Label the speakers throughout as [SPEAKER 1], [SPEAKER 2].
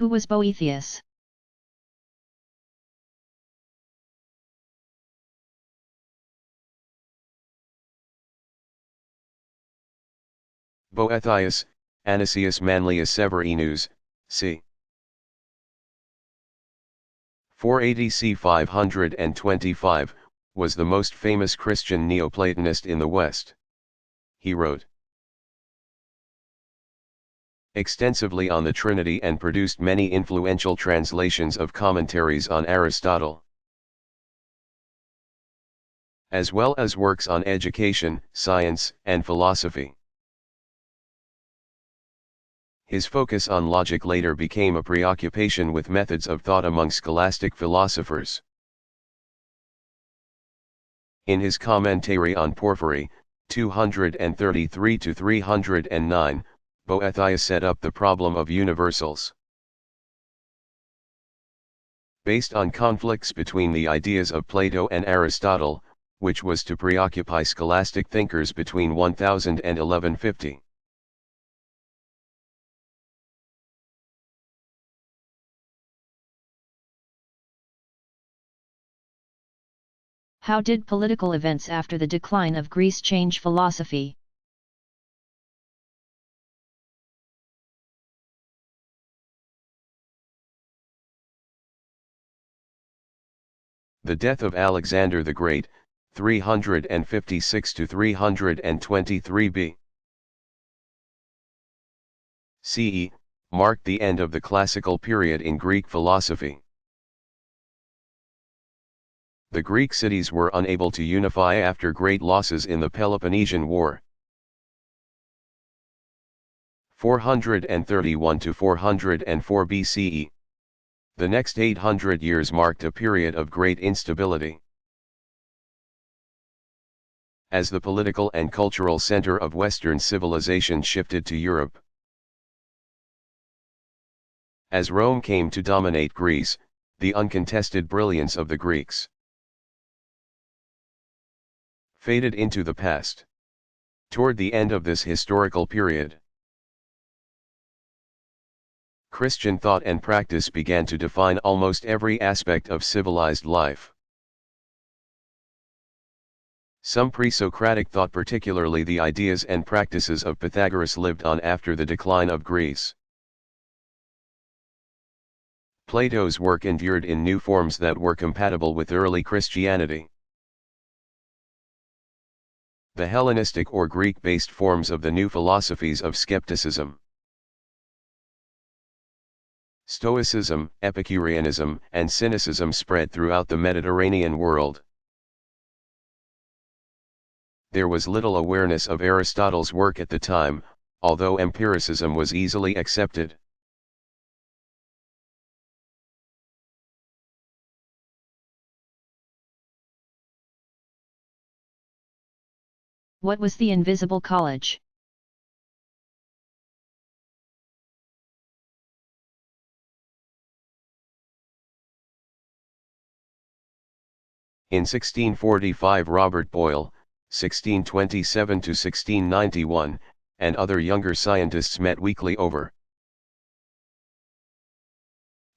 [SPEAKER 1] Who was Boethius?
[SPEAKER 2] Boethius, Anicius Manlius Severinus, c. 480 c. 525, was the most famous Christian Neoplatonist in the West. He wrote extensively on the Trinity and produced many influential translations of commentaries on Aristotle, as well as works on education, science, and philosophy. His focus on logic later became a preoccupation with methods of thought among scholastic philosophers. In his commentary on Porphyry, 233-309, Boethius set up the problem of universals. Based on conflicts between the ideas of Plato and Aristotle, which was to preoccupy scholastic thinkers between 1000 and 1150.
[SPEAKER 1] How did political events after the decline of Greece change philosophy?
[SPEAKER 2] The death of Alexander the Great, 356-323 b. CE, marked the end of the classical period in Greek philosophy. The Greek cities were unable to unify after great losses in the Peloponnesian War. 431-404 BCE. The next 800 years marked a period of great instability. As the political and cultural center of Western civilization shifted to Europe. As Rome came to dominate Greece, the uncontested brilliance of the Greeks faded into the past. Toward the end of this historical period, Christian thought and practice began to define almost every aspect of civilized life. Some pre-Socratic thought, particularly the ideas and practices of Pythagoras, lived on after the decline of Greece. Plato's work endured in new forms that were compatible with early Christianity. The Hellenistic or Greek-based forms of the new philosophies of skepticism, Stoicism, Epicureanism, and Cynicism spread throughout the Mediterranean world. There was little awareness of Aristotle's work at the time, although empiricism was easily accepted.
[SPEAKER 1] What was the Invisible College?
[SPEAKER 2] In 1645 Robert Boyle, 1627-1691, and other younger scientists met weekly over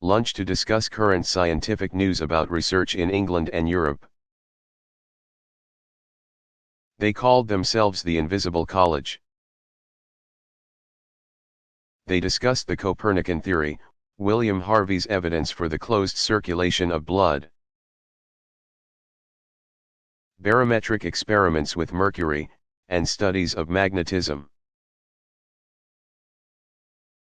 [SPEAKER 2] lunch to discuss current scientific news about research in England and Europe. They called themselves the Invisible College. They discussed the Copernican theory, William Harvey's evidence for the closed circulation of blood, barometric experiments with mercury, and studies of magnetism.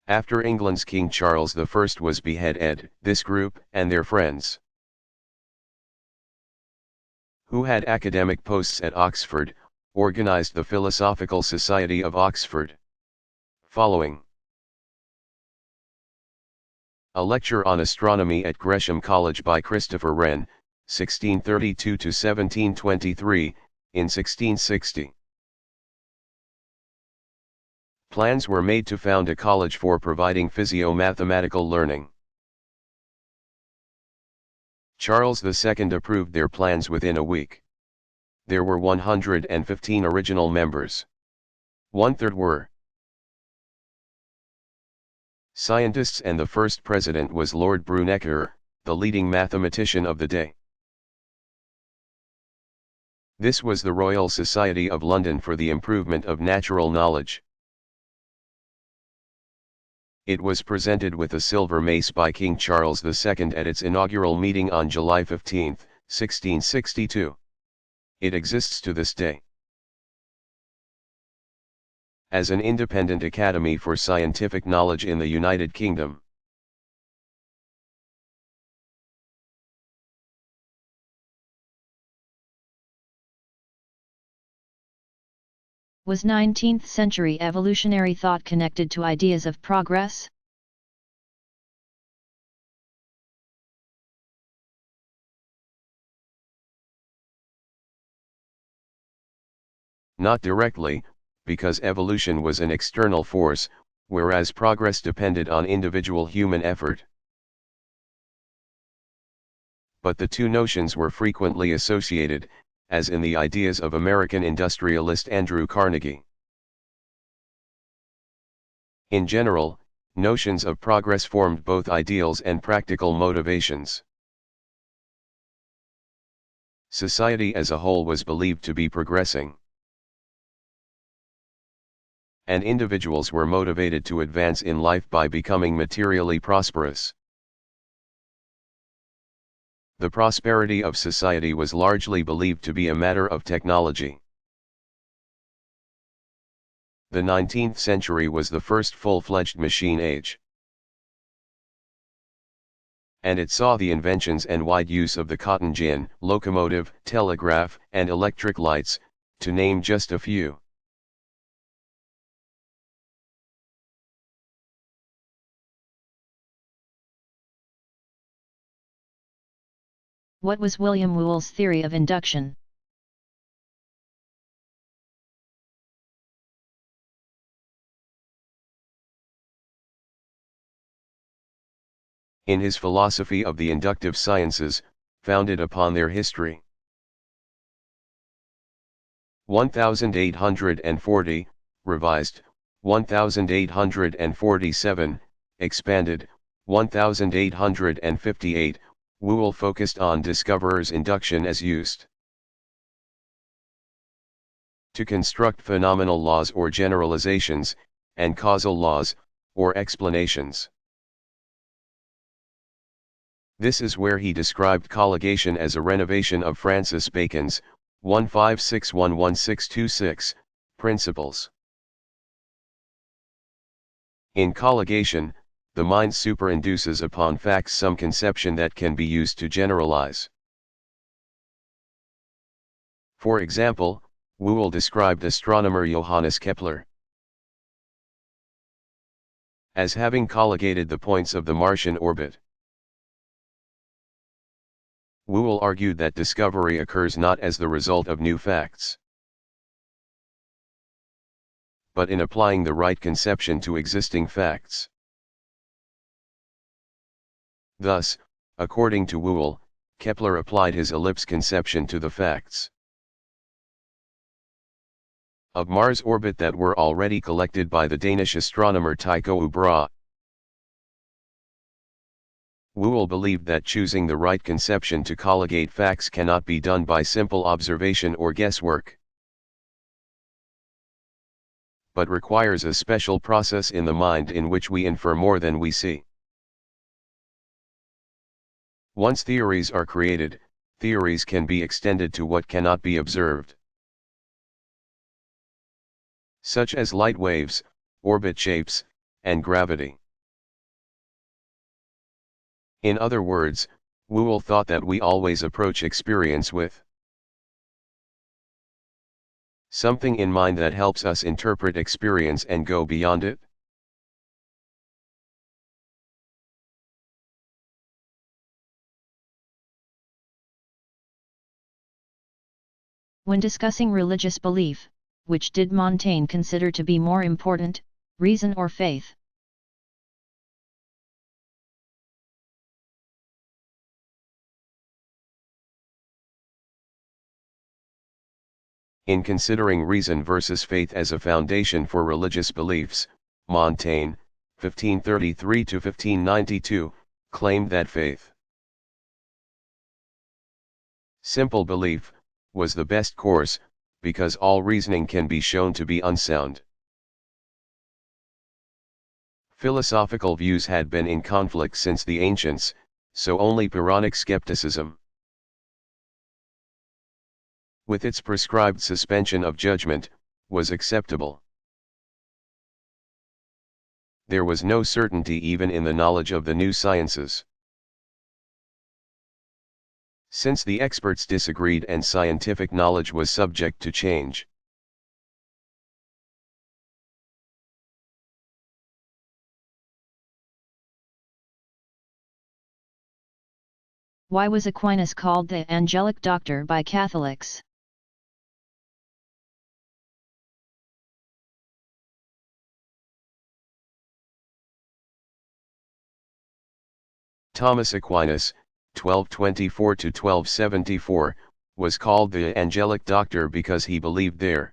[SPEAKER 2] After England's King Charles I was beheaded, this group, and their friends, who had academic posts at Oxford, organized the Philosophical Society of Oxford. Following a lecture on astronomy at Gresham College by Christopher Wren, 1632-1723, in 1660. Plans were made to found a college for providing physio-mathematical learning. Charles II approved their plans within a week. There were 115 original members. One-third were scientists, and the first president was Lord Brunnecker, the leading mathematician of the day. This was the Royal Society of London for the Improvement of Natural Knowledge. It was presented with a silver mace by King Charles II at its inaugural meeting on July 15, 1662. It exists to this day as an independent academy for scientific knowledge in the United Kingdom.
[SPEAKER 1] Was 19th century evolutionary thought connected to ideas of progress?
[SPEAKER 2] Not directly, because evolution was an external force, whereas progress depended on individual human effort. But the two notions were frequently associated, as in the ideas of American industrialist Andrew Carnegie. In general, notions of progress formed both ideals and practical motivations. Society as a whole was believed to be progressing, and individuals were motivated to advance in life by becoming materially prosperous. The prosperity of society was largely believed to be a matter of technology. The 19th century was the first full-fledged machine age, and it saw the inventions and wide use of the cotton gin, locomotive, telegraph, and electric lights, to name just a few.
[SPEAKER 1] What was William Whewell's theory of induction?
[SPEAKER 2] In his philosophy of the inductive sciences, founded upon their history. 1840, revised, 1847, expanded, 1858, Whewell focused on discoverer's induction as used to construct phenomenal laws or generalizations, and causal laws, or explanations. This is where he described colligation as a renovation of Francis Bacon's 15611626 principles. In colligation, the mind superinduces upon facts some conception that can be used to generalize. For example, Whewell described astronomer Johannes Kepler as having colligated the points of the Martian orbit. Whewell argued that discovery occurs not as the result of new facts, but in applying the right conception to existing facts. Thus, according to Whewell, Kepler applied his ellipse conception to the facts of Mars' orbit that were already collected by the Danish astronomer Tycho Brahe. Whewell believed that choosing the right conception to colligate facts cannot be done by simple observation or guesswork, but requires a special process in the mind in which we infer more than we see. Once theories are created, theories can be extended to what cannot be observed, such as light waves, orbit shapes, and gravity. In other words, Whewell thought that we always approach experience with something in mind that helps us interpret experience and go beyond it.
[SPEAKER 1] When discussing religious belief, which did Montaigne consider to be more important, reason or faith?
[SPEAKER 2] In considering reason versus faith as a foundation for religious beliefs, Montaigne, 1533 to 1592, claimed that faith, simple belief, was the best course, because all reasoning can be shown to be unsound. Philosophical views had been in conflict since the ancients, so only Pyrrhonic skepticism, with its prescribed suspension of judgment, was acceptable. There was no certainty even in the knowledge of the new sciences. Since the experts disagreed and scientific knowledge was subject to change.
[SPEAKER 1] Why was Aquinas called the angelic doctor by Catholics?
[SPEAKER 2] Thomas Aquinas, 1224 to 1274, was called the angelic doctor because he believed there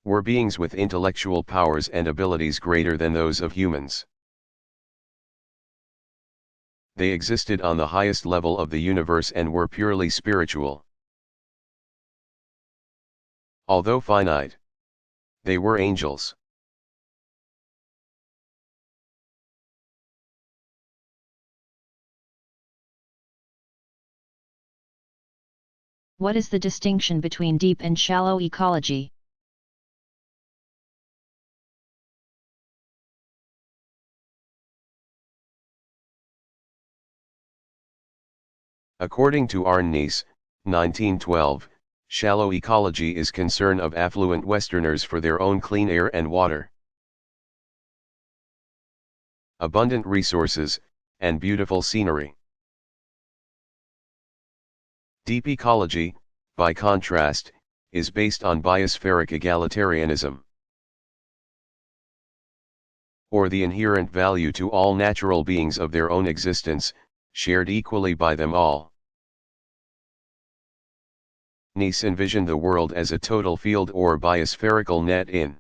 [SPEAKER 2] were beings with intellectual powers and abilities greater than those of humans. They existed on the highest level of the universe and were purely spiritual. Although finite, they were angels.
[SPEAKER 1] What is the distinction between deep and shallow ecology?
[SPEAKER 2] According to Arnnes, 1912, shallow ecology is concern of affluent Westerners for their own clean air and water, abundant resources, and beautiful scenery. Deep ecology, by contrast, is based on biospheric egalitarianism, or the inherent value to all natural beings of their own existence, shared equally by them all. Nice envisioned the world as a total field or biospherical net in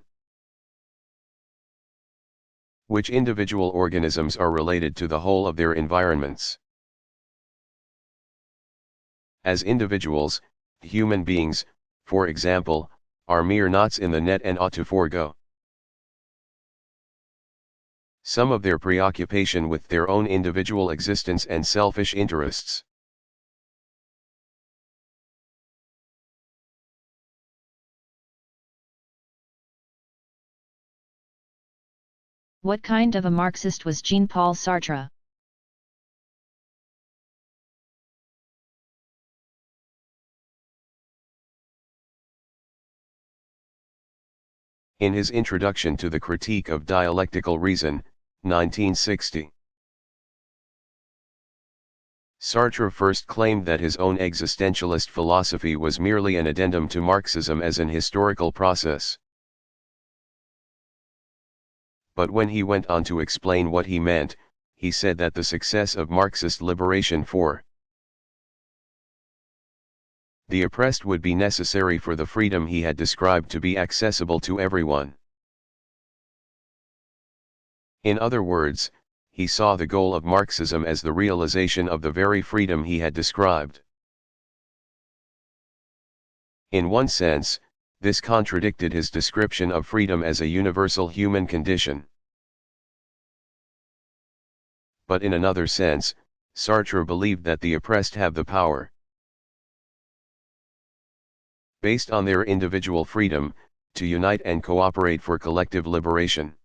[SPEAKER 2] which individual organisms are related to the whole of their environments. As individuals, human beings, for example, are mere knots in the net and ought to forego some of their preoccupation with their own individual existence and selfish interests.
[SPEAKER 1] What kind of a Marxist was Jean-Paul Sartre?
[SPEAKER 2] In his introduction to the Critique of Dialectical Reason, 1960, Sartre first claimed that his own existentialist philosophy was merely an addendum to Marxism as an historical process. But when he went on to explain what he meant, he said that the success of Marxist liberation for the oppressed would be necessary for the freedom he had described to be accessible to everyone. In other words, he saw the goal of Marxism as the realization of the very freedom he had described. In one sense, this contradicted his description of freedom as a universal human condition. But in another sense, Sartre believed that the oppressed have the power, based on their individual freedom, to unite and cooperate for collective liberation.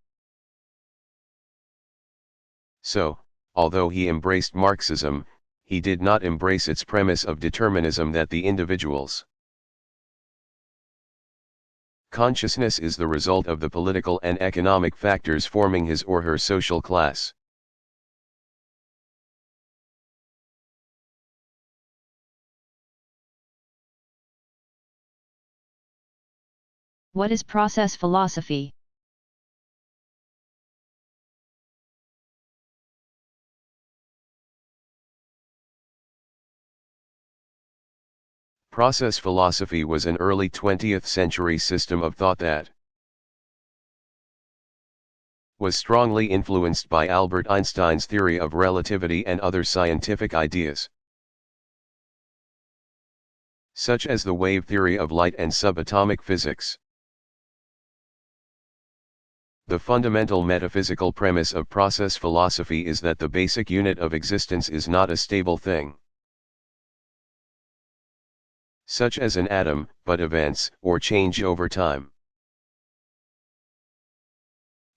[SPEAKER 2] So, although he embraced Marxism, he did not embrace its premise of determinism that the individual's consciousness is the result of the political and economic factors forming his or her social class.
[SPEAKER 1] What is process philosophy?
[SPEAKER 2] Process philosophy was an early 20th century system of thought that was strongly influenced by Albert Einstein's theory of relativity and other scientific ideas, such as the wave theory of light and subatomic physics. The fundamental metaphysical premise of process philosophy is that the basic unit of existence is not a stable thing, such as an atom, but events or change over time.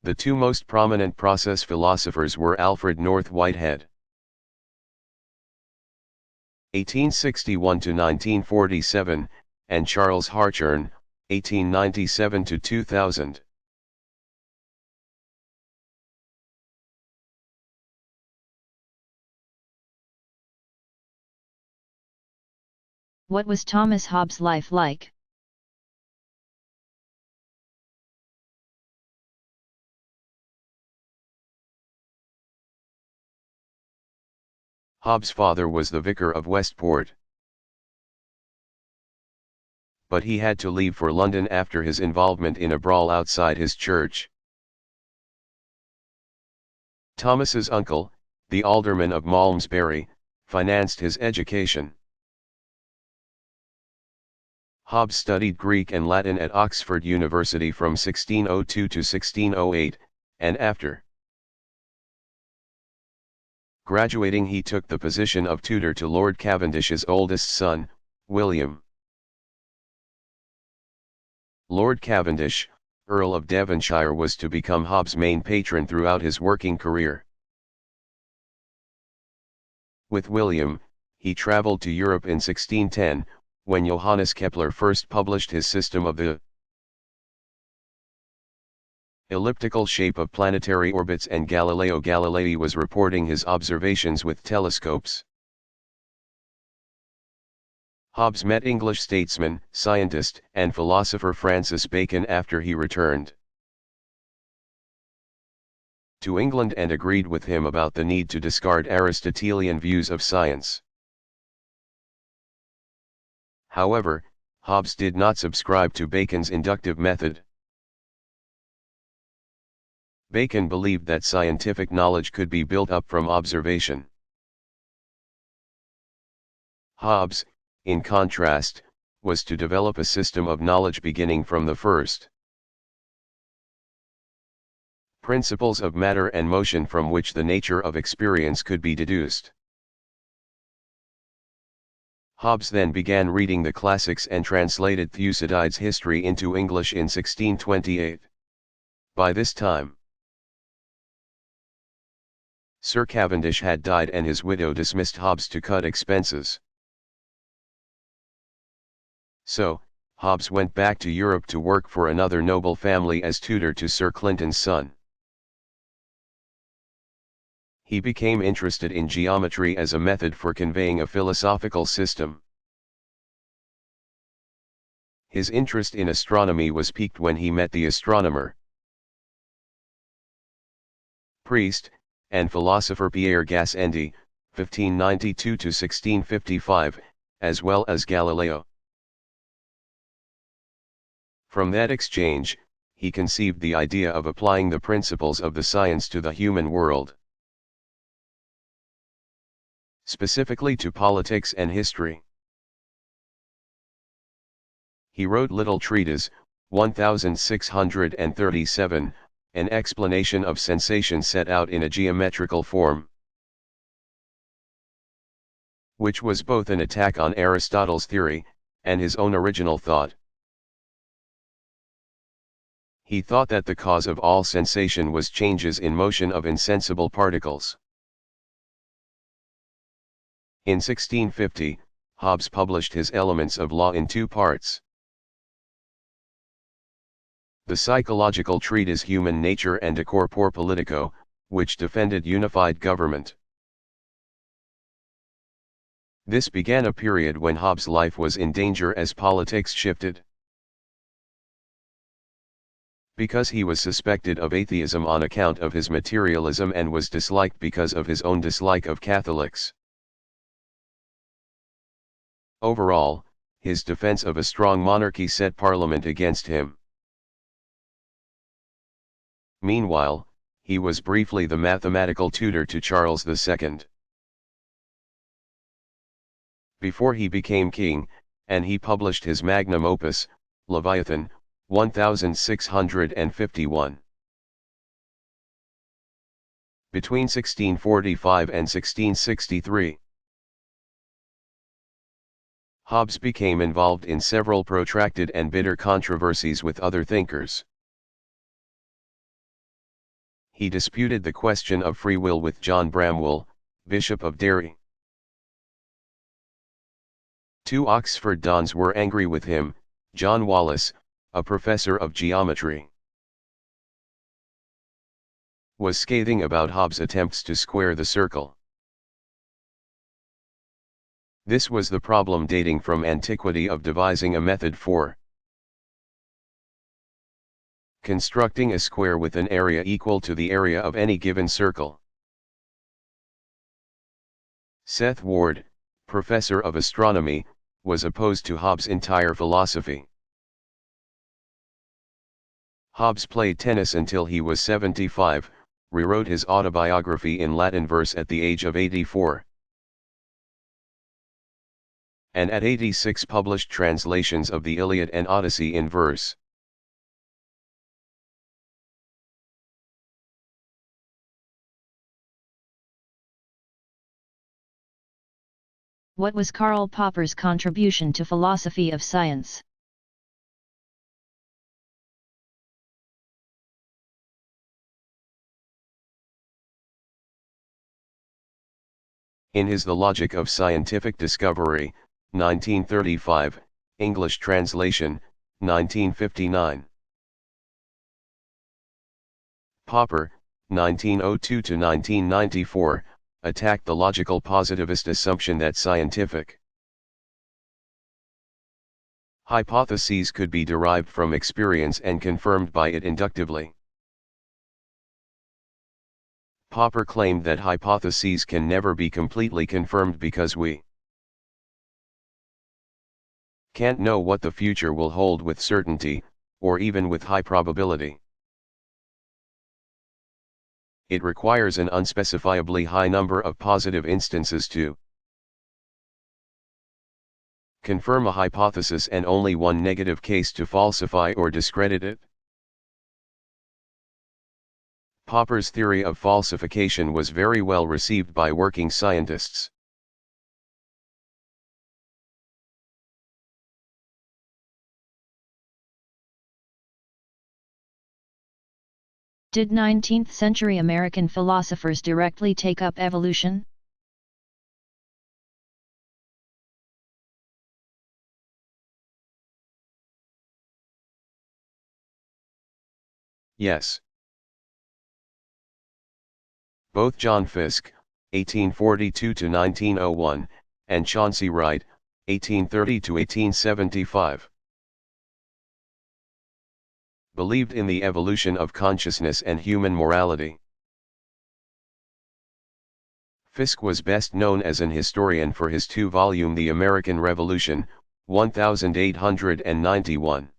[SPEAKER 2] The two most prominent process philosophers were Alfred North Whitehead, 1861 to 1947, and Charles Hartshorne, 1897 to 2000.
[SPEAKER 1] What was Thomas Hobbes' life like?
[SPEAKER 2] Hobbes' father was the vicar of Westport, but he had to leave for London after his involvement in a brawl outside his church. Thomas's uncle, the alderman of Malmesbury, financed his education. Hobbes studied Greek and Latin at Oxford University from 1602 to 1608, and after graduating he took the position of tutor to Lord Cavendish's oldest son, William. Lord Cavendish, Earl of Devonshire, was to become Hobbes' main patron throughout his working career. With William, he travelled to Europe in 1610, when Johannes Kepler first published his system of the elliptical shape of planetary orbits, and Galileo Galilei was reporting his observations with telescopes. Hobbes met English statesman, scientist, and philosopher Francis Bacon after he returned to England and agreed with him about the need to discard Aristotelian views of science. However, Hobbes did not subscribe to Bacon's inductive method. Bacon believed that scientific knowledge could be built up from observation. Hobbes, in contrast, was to develop a system of knowledge beginning from the first principles of matter and motion, from which the nature of experience could be deduced. Hobbes then began reading the classics and translated Thucydides' history into English in 1628. By this time, Sir Cavendish had died and his widow dismissed Hobbes to cut expenses. So, Hobbes went back to Europe to work for another noble family as tutor to Sir Clinton's son. He became interested in geometry as a method for conveying a philosophical system. His interest in astronomy was piqued when he met the astronomer, priest, and philosopher Pierre Gassendi, 1592 to 1655, as well as Galileo. From that exchange, he conceived the idea of applying the principles of the science to the human world, specifically to politics and history. He wrote little treatise, 1637, an explanation of sensation set out in a geometrical form, which was both an attack on Aristotle's theory, and his own original thought. He thought that the cause of all sensation was changes in motion of insensible particles. In 1650, Hobbes published his Elements of Law in two parts. The psychological treatise Human Nature and De Corpore Politico, which defended unified government. This began a period when Hobbes' life was in danger as politics shifted. Because he was suspected of atheism on account of his materialism and was disliked because of his own dislike of Catholics. Overall, his defense of a strong monarchy set Parliament against him. Meanwhile, he was briefly the mathematical tutor to Charles II. Before he became king, and he published his magnum opus, Leviathan, 1651. Between 1645 and 1663. Hobbes became involved in several protracted and bitter controversies with other thinkers. He disputed the question of free will with John Bramwell, Bishop of Derry. Two Oxford dons were angry with him, John Wallis, a professor of geometry, was scathing about Hobbes' attempts to square the circle. This was the problem dating from antiquity of devising a method for constructing a square with an area equal to the area of any given circle. Seth Ward, professor of astronomy, was opposed to Hobbes' entire philosophy. Hobbes played tennis until he was 75, rewrote his autobiography in Latin verse at the age of 84. And at 86 published translations of the Iliad and Odyssey in verse.
[SPEAKER 1] What was Karl Popper's contribution to philosophy of science?
[SPEAKER 2] In his The Logic of Scientific Discovery, 1935, English translation, 1959. Popper, 1902–1994, attacked the logical positivist assumption that scientific hypotheses could be derived from experience and confirmed by it inductively. Popper claimed that hypotheses can never be completely confirmed because we can't know what the future will hold with certainty, or even with high probability. It requires an unspecifiably high number of positive instances to confirm a hypothesis and only one negative case to falsify or discredit it. Popper's theory of falsification was very well received by working scientists.
[SPEAKER 1] Did 19th-century American philosophers directly take up evolution?
[SPEAKER 2] Yes. Both John Fiske, 1842–1901, and Chauncey Wright, 1830–1875. believed in the evolution of consciousness and human morality. Fiske was best known as an historian for his two-volume The American Revolution, 1891.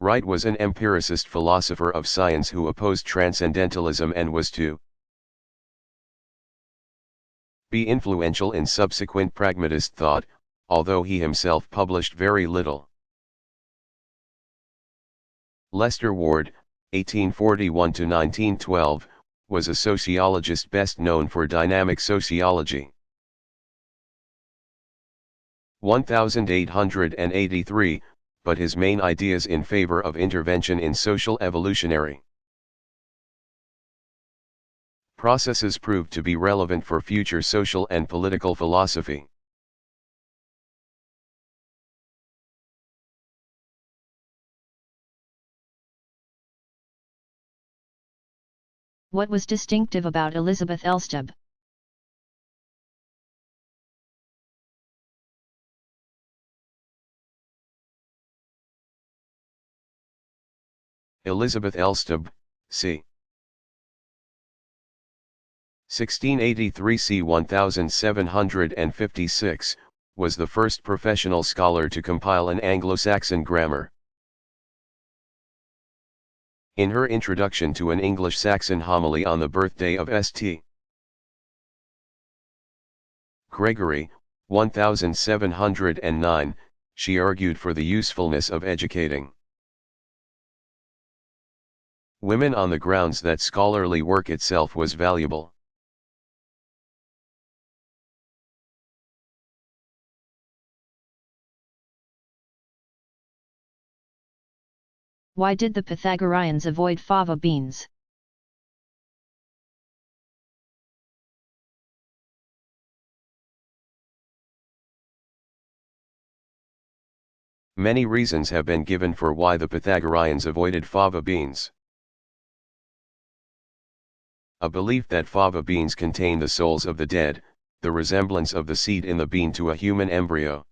[SPEAKER 2] Wright was an empiricist philosopher of science who opposed transcendentalism and was to be influential in subsequent pragmatist thought, although he himself published very little. Lester Ward, 1841–1912, was a sociologist best known for dynamic sociology. 1883, but his main ideas in favor of intervention in social evolutionary processes proved to be relevant for future social and political philosophy.
[SPEAKER 1] What was distinctive about Elizabeth Elstob?
[SPEAKER 2] Elizabeth Elstob, c. 1683 – 1756, was the first professional scholar to compile an Anglo-Saxon grammar. In her introduction to an English-Saxon homily on the birthday of St. Gregory, 1709, she argued for the usefulness of educating women on the grounds that scholarly work itself was valuable.
[SPEAKER 1] Why did the Pythagoreans avoid fava beans?
[SPEAKER 2] Many reasons have been given for why the Pythagoreans avoided fava beans. A belief that fava beans contain the souls of the dead, the resemblance of the seed in the bean to a human embryo,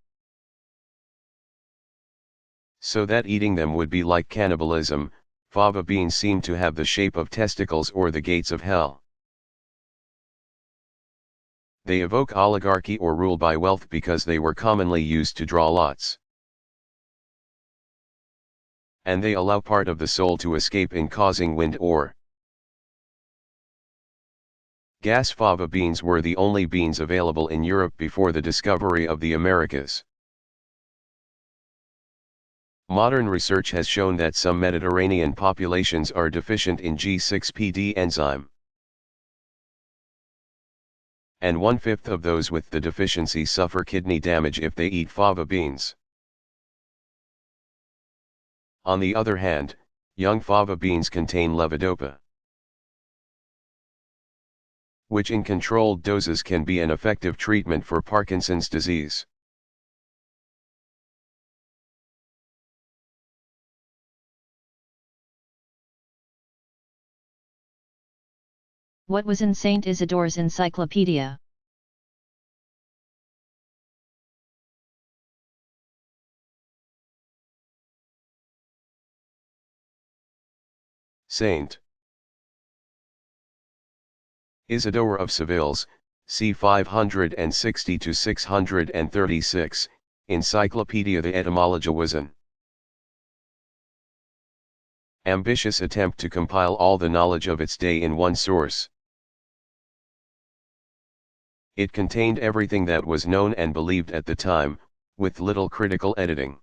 [SPEAKER 2] so that eating them would be like cannibalism. Fava beans seem to have the shape of testicles or the gates of hell. They evoke oligarchy or rule by wealth because they were commonly used to draw lots. And they allow part of the soul to escape in causing wind or gas. Fava beans were the only beans available in Europe before the discovery of the Americas. Modern research has shown that some Mediterranean populations are deficient in G6PD enzyme. And 1/5 of those with the deficiency suffer kidney damage if they eat fava beans. On the other hand, young fava beans contain levodopa, which in controlled doses can be an effective treatment for Parkinson's disease.
[SPEAKER 1] What was in Saint Isidore's encyclopedia?
[SPEAKER 2] Saint Isidore of Seville's, c. 560-636, Encyclopedia. The etymology was an ambitious attempt to compile all the knowledge of its day in one source. It contained everything that was known and believed at the time, with little critical editing.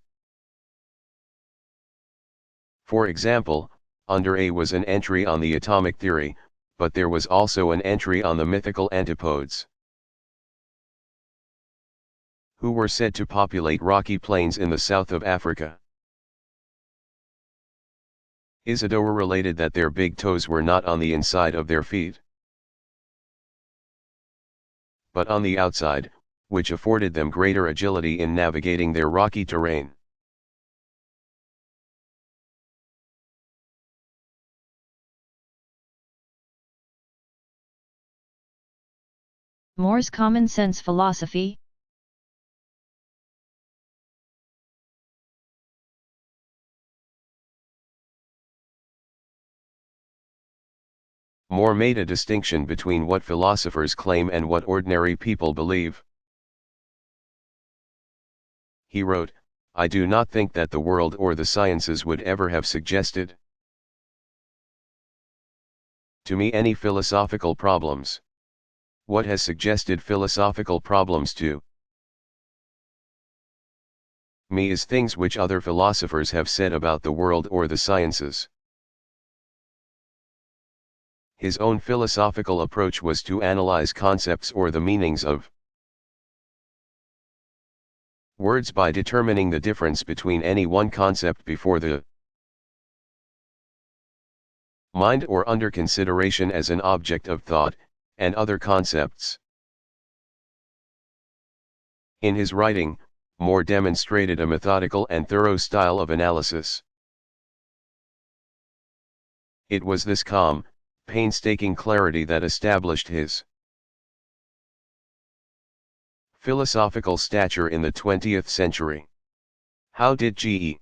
[SPEAKER 2] For example, under A was an entry on the atomic theory, but there was also an entry on the mythical antipodes, who were said to populate rocky plains in the south of Africa. Isidore related that their big toes were not on the inside of their feet, but on the outside, which afforded them greater agility in navigating their rocky terrain.
[SPEAKER 1] More's common sense philosophy?
[SPEAKER 2] More made a distinction between what philosophers claim and what ordinary people believe. He wrote, "I do not think that the world or the sciences would ever have suggested to me any philosophical problems. What has suggested philosophical problems to me is things which other philosophers have said about the world or the sciences." His own philosophical approach was to analyze concepts or the meanings of words by determining the difference between any one concept before the mind or under consideration as an object of thought, and other concepts. In his writing, More demonstrated a methodical and thorough style of analysis. It was this calm, painstaking clarity that established his philosophical stature in the 20th century. How did G.E.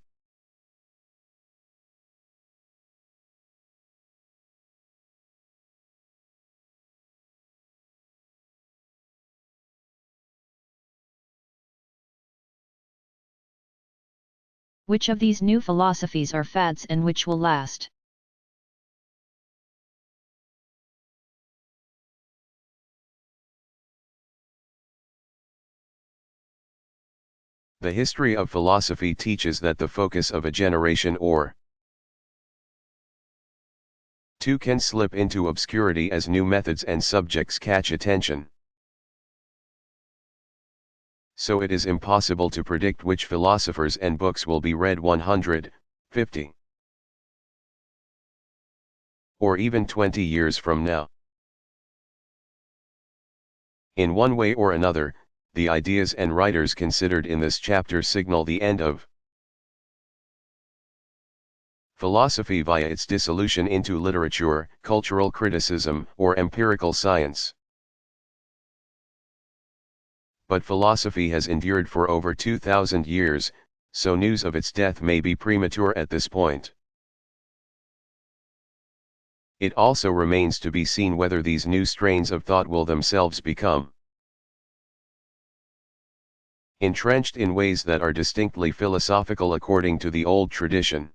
[SPEAKER 1] Which of these new philosophies are fads and which will last?
[SPEAKER 2] The history of philosophy teaches that the focus of a generation or two can slip into obscurity as new methods and subjects catch attention. So it is impossible to predict which philosophers and books will be read 150 or even 20 years from now. In one way or another, the ideas and writers considered in this chapter signal the end of philosophy via its dissolution into literature, cultural criticism, or empirical science. But philosophy has endured for over 2,000 years, so news of its death may be premature at this point. It also remains to be seen whether these new strains of thought will themselves become entrenched in ways that are distinctly philosophical according to the old tradition,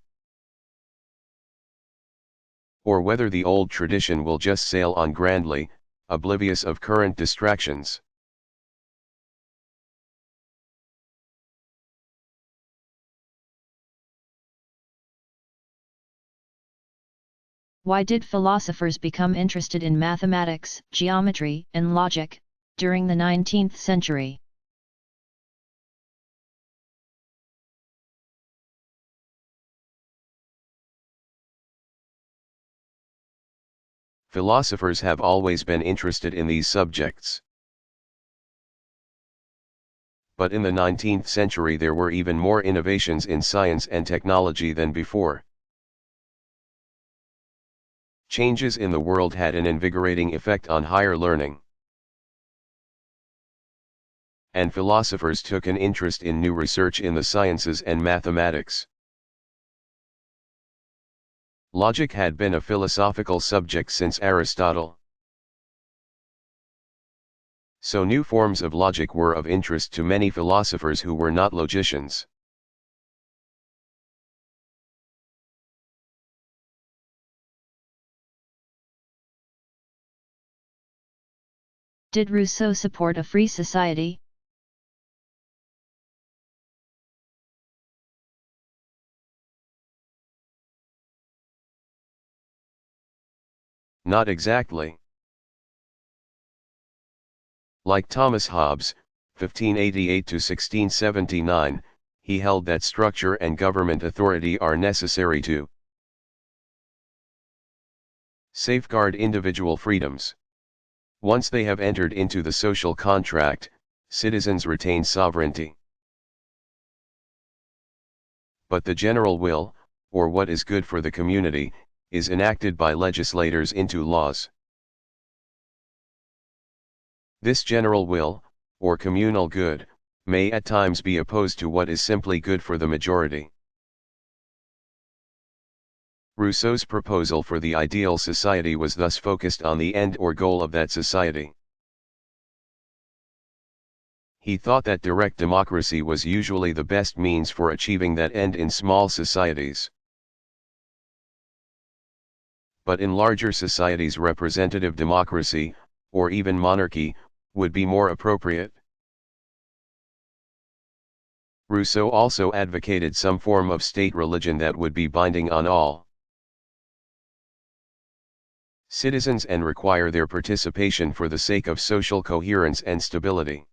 [SPEAKER 2] or whether the old tradition will just sail on grandly, oblivious of current distractions.
[SPEAKER 1] Why did philosophers become interested in mathematics, geometry, and logic during the 19th century?
[SPEAKER 2] Philosophers have always been interested in these subjects. But in the 19th century there were even more innovations in science and technology than before. Changes in the world had an invigorating effect on higher learning, and philosophers took an interest in new research in the sciences and mathematics. Logic had been a philosophical subject since Aristotle, so new forms of logic were of interest to many philosophers who were not logicians.
[SPEAKER 1] Did Rousseau support a free society?
[SPEAKER 2] Not exactly. Like Thomas Hobbes, 1588 to 1679, he held that structure and government authority are necessary to safeguard individual freedoms. Once they have entered into the social contract, citizens retain sovereignty. But the general will, or what is good for the community, is enacted by legislators into laws. This general will, or communal good, may at times be opposed to what is simply good for the majority. Rousseau's proposal for the ideal society was thus focused on the end or goal of that society. He thought that direct democracy was usually the best means for achieving that end in small societies. But in larger societies representative democracy, or even monarchy, would be more appropriate. Rousseau also advocated some form of state religion that would be binding on all citizens and require their participation for the sake of social coherence and stability.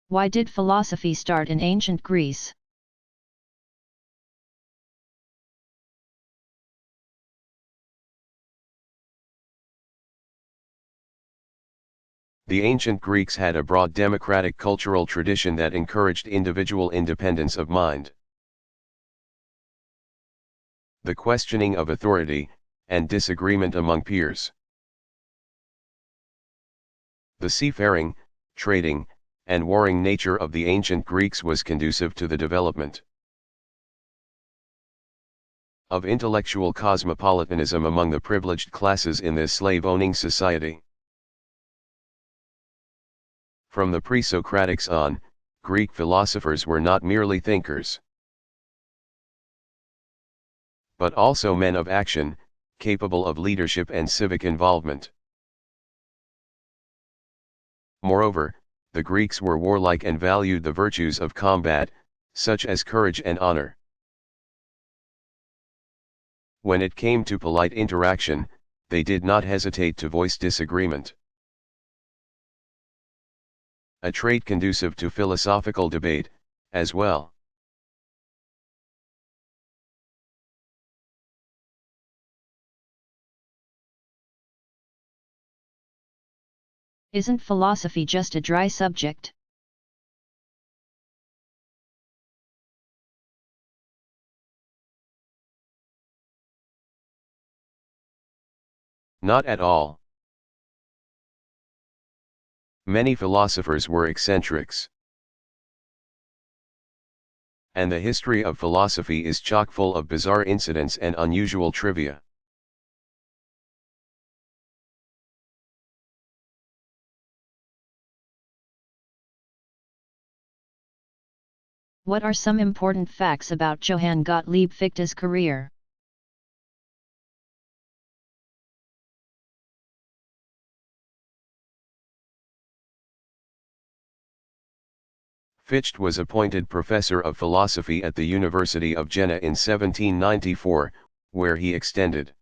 [SPEAKER 1] Why did philosophy start in ancient Greece?
[SPEAKER 2] The ancient Greeks had a broad democratic cultural tradition that encouraged individual independence of mind. The questioning of authority, and disagreement among peers. The seafaring, trading, and warring nature of the ancient Greeks was conducive to the development of intellectual cosmopolitanism among the privileged classes in this slave-owning society. From the pre-Socratics on, Greek philosophers were not merely thinkers, but also men of action, capable of leadership and civic involvement. Moreover, the Greeks were warlike and valued the virtues of combat, such as courage and honor. When it came to polite interaction, they did not hesitate to voice disagreement. A trait conducive to philosophical debate, as well.
[SPEAKER 1] Isn't philosophy just a dry subject?
[SPEAKER 2] Not at all. Many philosophers were eccentrics. And the history of philosophy is chock full of bizarre incidents and unusual trivia.
[SPEAKER 1] What are some important facts about Johann Gottlieb Fichte's career?
[SPEAKER 2] Fichte was appointed professor of philosophy at the University of Jena in 1794, where he extended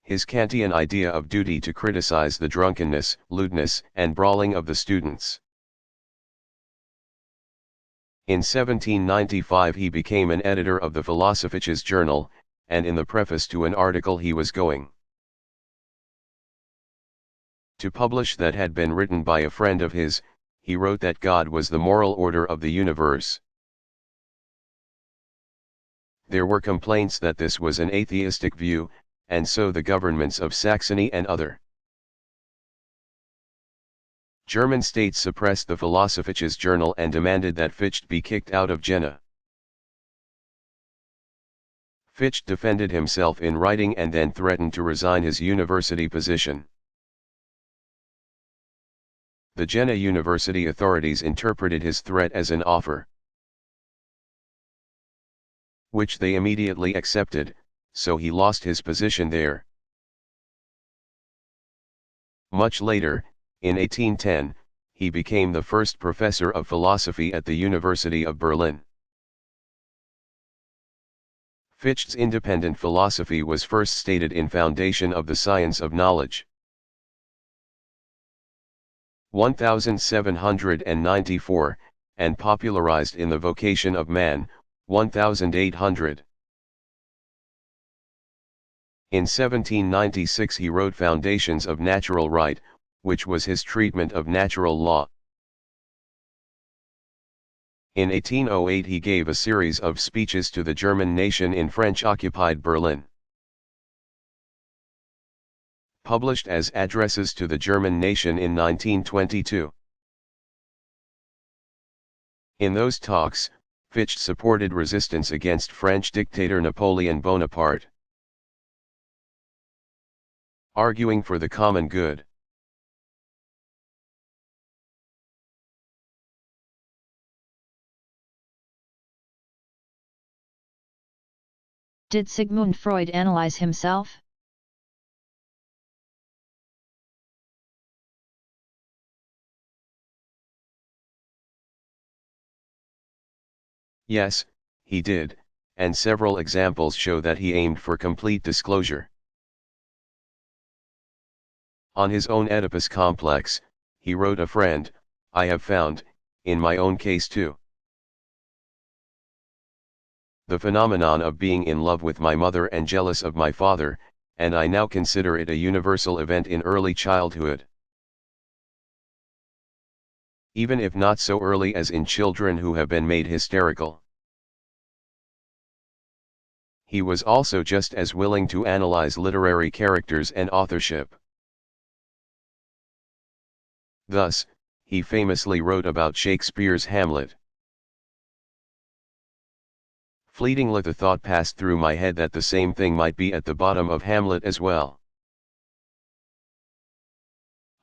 [SPEAKER 2] his Kantian idea of duty to criticize the drunkenness, lewdness, and brawling of the students. In 1795 he became an editor of the Philosophisches Journal, and in the preface to an article he was going to publish that had been written by a friend of his, he wrote that God was the moral order of the universe. There were complaints that this was an atheistic view, and so the governments of Saxony and other German states suppressed the Philosophisches Journal and demanded that Fichte be kicked out of Jena. Fichte defended himself in writing and then threatened to resign his university position. The Jena University authorities interpreted his threat as an offer, which they immediately accepted, so he lost his position there. Much later, in 1810, he became the first professor of philosophy at the University of Berlin. Fichte's independent philosophy was first stated in Foundation of the Science of Knowledge, 1794, and popularized in The Vocation of Man, 1800. In 1796 he wrote Foundations of Natural Right, which was his treatment of natural law. In 1808 he gave a series of speeches to the German nation in French-occupied Berlin, published as Addresses to the German Nation in 1922. In those talks, Fichte supported resistance against French dictator Napoleon Bonaparte, arguing for the common good.
[SPEAKER 1] Did Sigmund Freud analyze himself?
[SPEAKER 2] Yes, he did, and several examples show that he aimed for complete disclosure. On his own Oedipus complex, he wrote, "A friend, I have found, in my own case too. The phenomenon of being in love with my mother and jealous of my father, and I now consider it a universal event in early childhood. Even if not so early as in children who have been made hysterical." He was also just as willing to analyze literary characters and authorship. Thus, he famously wrote about Shakespeare's Hamlet. "Fleetingly the thought passed through my head that the same thing might be at the bottom of Hamlet as well.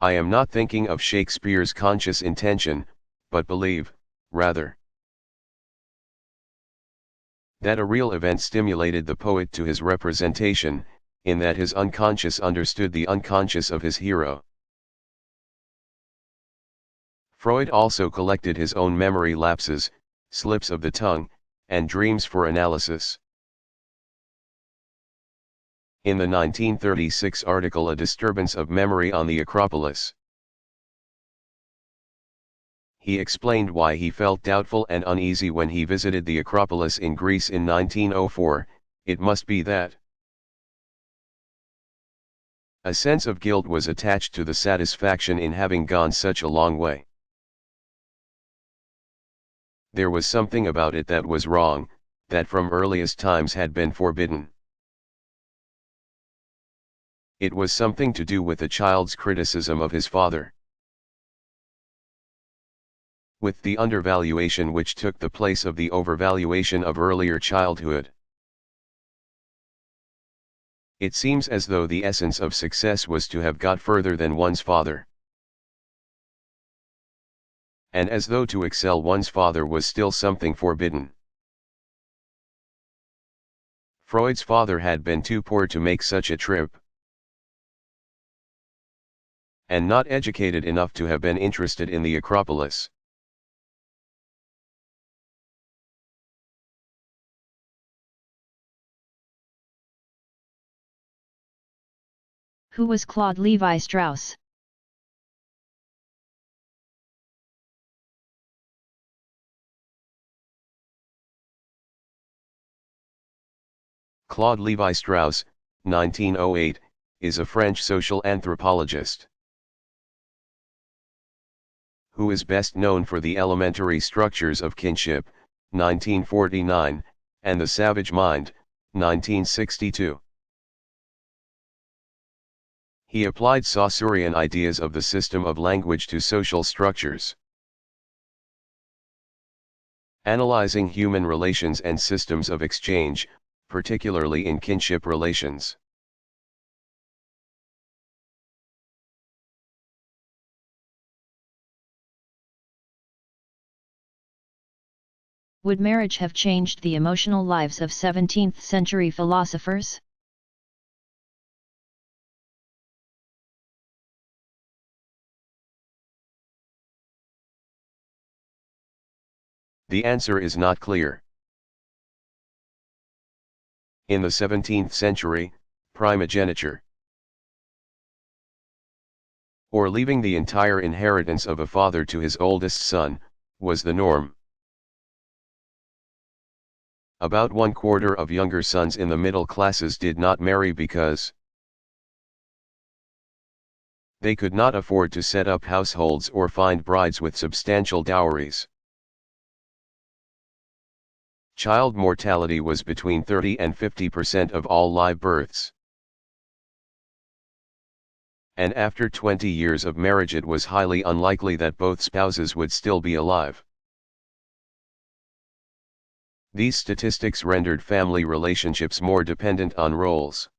[SPEAKER 2] I am not thinking of Shakespeare's conscious intention, but believe, rather, That a real event stimulated the poet to his representation, in that his unconscious understood the unconscious of his hero. Freud also collected his own memory lapses, slips of the tongue, and dreams for analysis. In the 1936 article A Disturbance of Memory on the Acropolis, he explained why he felt doubtful and uneasy when he visited the Acropolis in Greece in 1904, it must be that a sense of guilt was attached to the satisfaction in having gone such a long way. There was something about it that was wrong, that from earliest times had been forbidden. It was something to do with a child's criticism of his father, with the undervaluation which took the place of the overvaluation of earlier childhood. It seems as though the essence of success was to have got further than one's father, and as though to excel one's father was still something forbidden. Freud's father had been too poor to make such a trip, and not educated enough to have been interested in the Acropolis.
[SPEAKER 1] Who was Claude Lévi-Strauss?
[SPEAKER 2] Claude Lévi-Strauss, 1908, is a French social anthropologist, who is best known for The Elementary Structures of Kinship, 1949, and The Savage Mind, 1962. He applied Saussurian ideas of the system of language to social structures, analyzing human relations and systems of exchange, particularly in kinship relations.
[SPEAKER 1] Would marriage have changed the emotional lives of 17th-century philosophers?
[SPEAKER 2] The answer is not clear. In the 17th century, primogeniture, or leaving the entire inheritance of a father to his oldest son, was the norm. About 1/4 of younger sons in the middle classes did not marry because they could not afford to set up households or find brides with substantial dowries. Child mortality was between 30 and 50% of all live births. And after 20 years of marriage it was highly unlikely that both spouses would still be alive. These statistics rendered family relationships more dependent on roles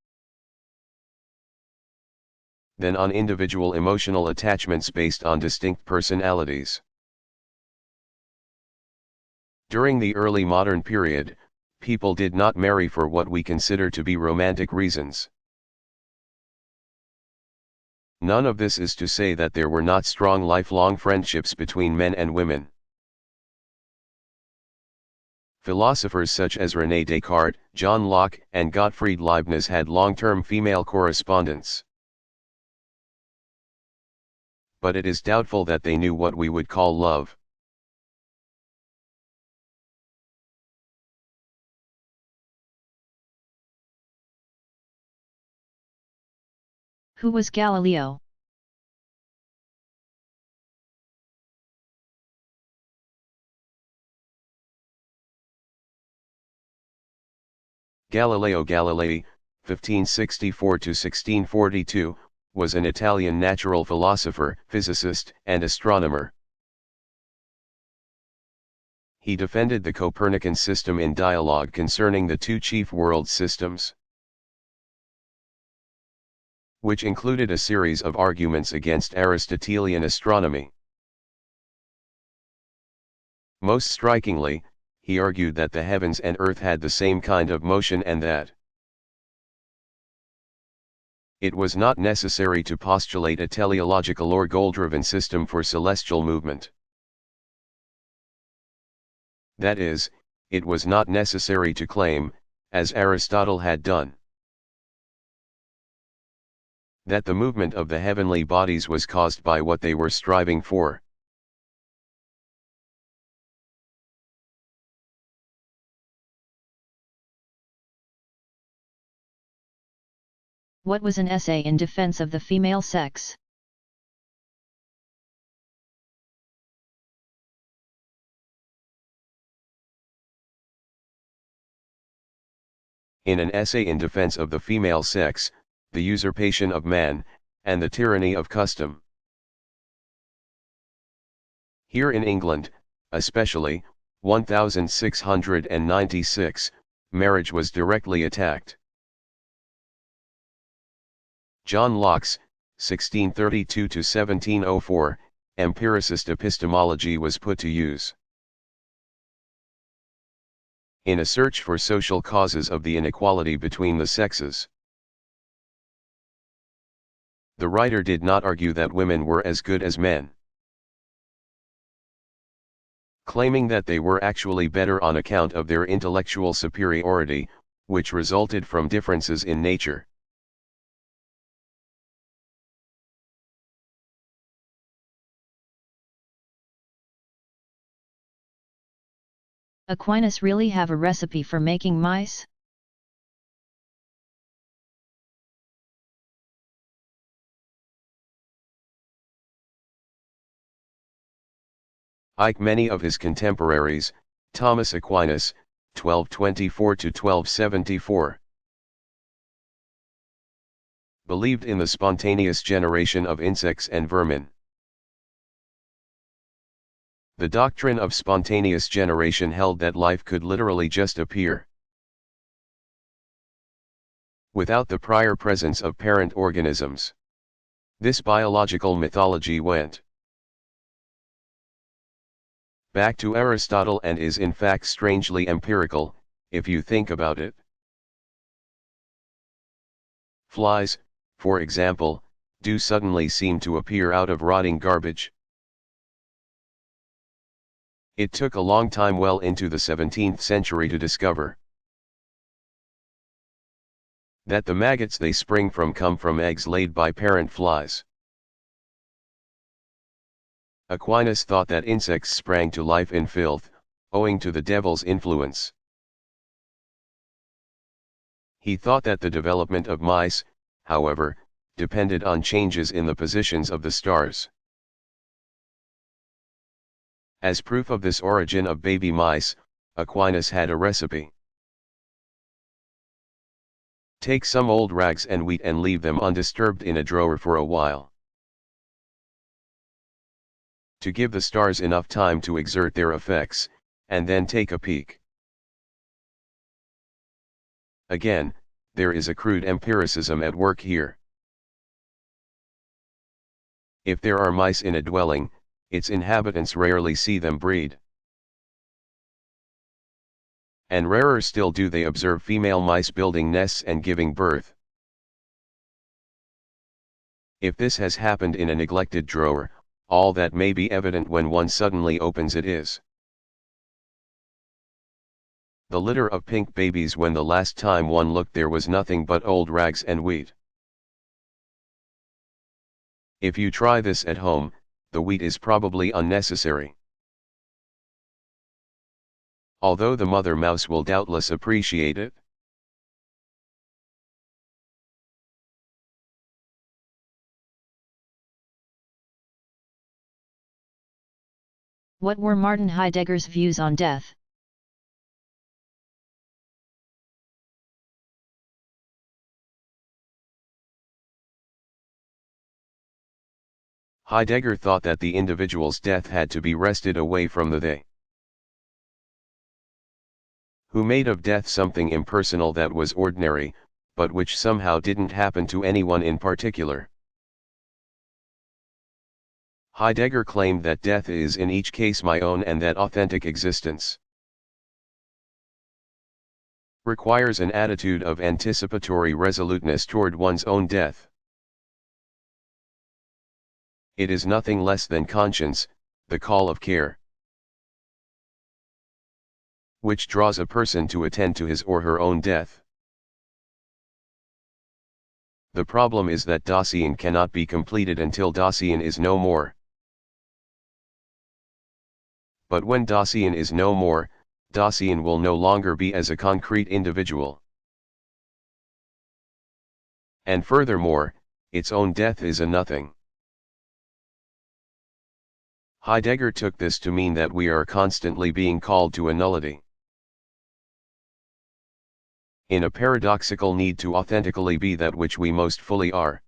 [SPEAKER 2] than on individual emotional attachments based on distinct personalities. During the early modern period, people did not marry for what we consider to be romantic reasons. None of this is to say that there were not strong lifelong friendships between men and women. Philosophers such as René Descartes, John Locke, and Gottfried Leibniz had long-term female correspondence. But it is doubtful that they knew what we would call love.
[SPEAKER 1] Who was Galileo?
[SPEAKER 2] Galileo Galilei, 1564–1642, was an Italian natural philosopher, physicist, and astronomer. He defended the Copernican system in dialogue concerning the two chief world systems, which included a series of arguments against Aristotelian astronomy. Most strikingly, he argued that the heavens and earth had the same kind of motion and that it was not necessary to postulate a teleological or goal-driven system for celestial movement. That is, it was not necessary to claim, as Aristotle had done, that the movement of the heavenly bodies was caused by what they were striving for.
[SPEAKER 1] What was an essay in defense of the female sex?
[SPEAKER 2] In an essay in defense of the female sex, the usurpation of man, and the tyranny of custom. Here in England, especially, 1696, marriage was directly attacked. John Locke's, 1632–1704, empiricist epistemology was put to use. In a search for social causes of the inequality between the sexes, the writer did not argue that women were as good as men, claiming that they were actually better on account of their intellectual superiority, which resulted from differences in nature.
[SPEAKER 1] Aquinas really have a recipe for making mice?
[SPEAKER 2] Like many of his contemporaries, Thomas Aquinas, 1224–1274, believed in the spontaneous generation of insects and vermin. The doctrine of spontaneous generation held that life could literally just appear, without the prior presence of parent organisms. This biological mythology went back to Aristotle and is in fact strangely empirical, if you think about it. Flies, for example, do suddenly seem to appear out of rotting garbage. It took a long time, well into the 17th century, to discover that the maggots they spring from come from eggs laid by parent flies. Aquinas thought that insects sprang to life in filth, owing to the devil's influence. He thought that the development of mice, however, depended on changes in the positions of the stars. As proof of this origin of baby mice, Aquinas had a recipe. Take some old rags and wheat and leave them undisturbed in a drawer for a while, to give the stars enough time to exert their effects, and then take a peek. Again, there is a crude empiricism at work here. If there are mice in a dwelling, its inhabitants rarely see them breed. And rarer still do they observe female mice building nests and giving birth. If this has happened in a neglected drawer, all that may be evident when one suddenly opens it is the litter of pink babies when the last time one looked there was nothing but old rags and wheat. If you try this at home, the wheat is probably unnecessary, although the mother mouse will doubtless appreciate it.
[SPEAKER 1] What were Martin Heidegger's views on death?
[SPEAKER 2] Heidegger thought that the individual's death had to be wrested away from the they, who made of death something impersonal that was ordinary, but which somehow didn't happen to anyone in particular. Heidegger claimed that death is in each case my own and that authentic existence requires an attitude of anticipatory resoluteness toward one's own death. It is nothing less than conscience, the call of care, which draws a person to attend to his or her own death. The problem is that Dasein cannot be completed until Dasein is no more. But when Dasein is no more, Dasein will no longer be as a concrete individual. And furthermore, its own death is a nothing. Heidegger took this to mean that we are constantly being called to a nullity, in a paradoxical need to authentically be that which we most fully are.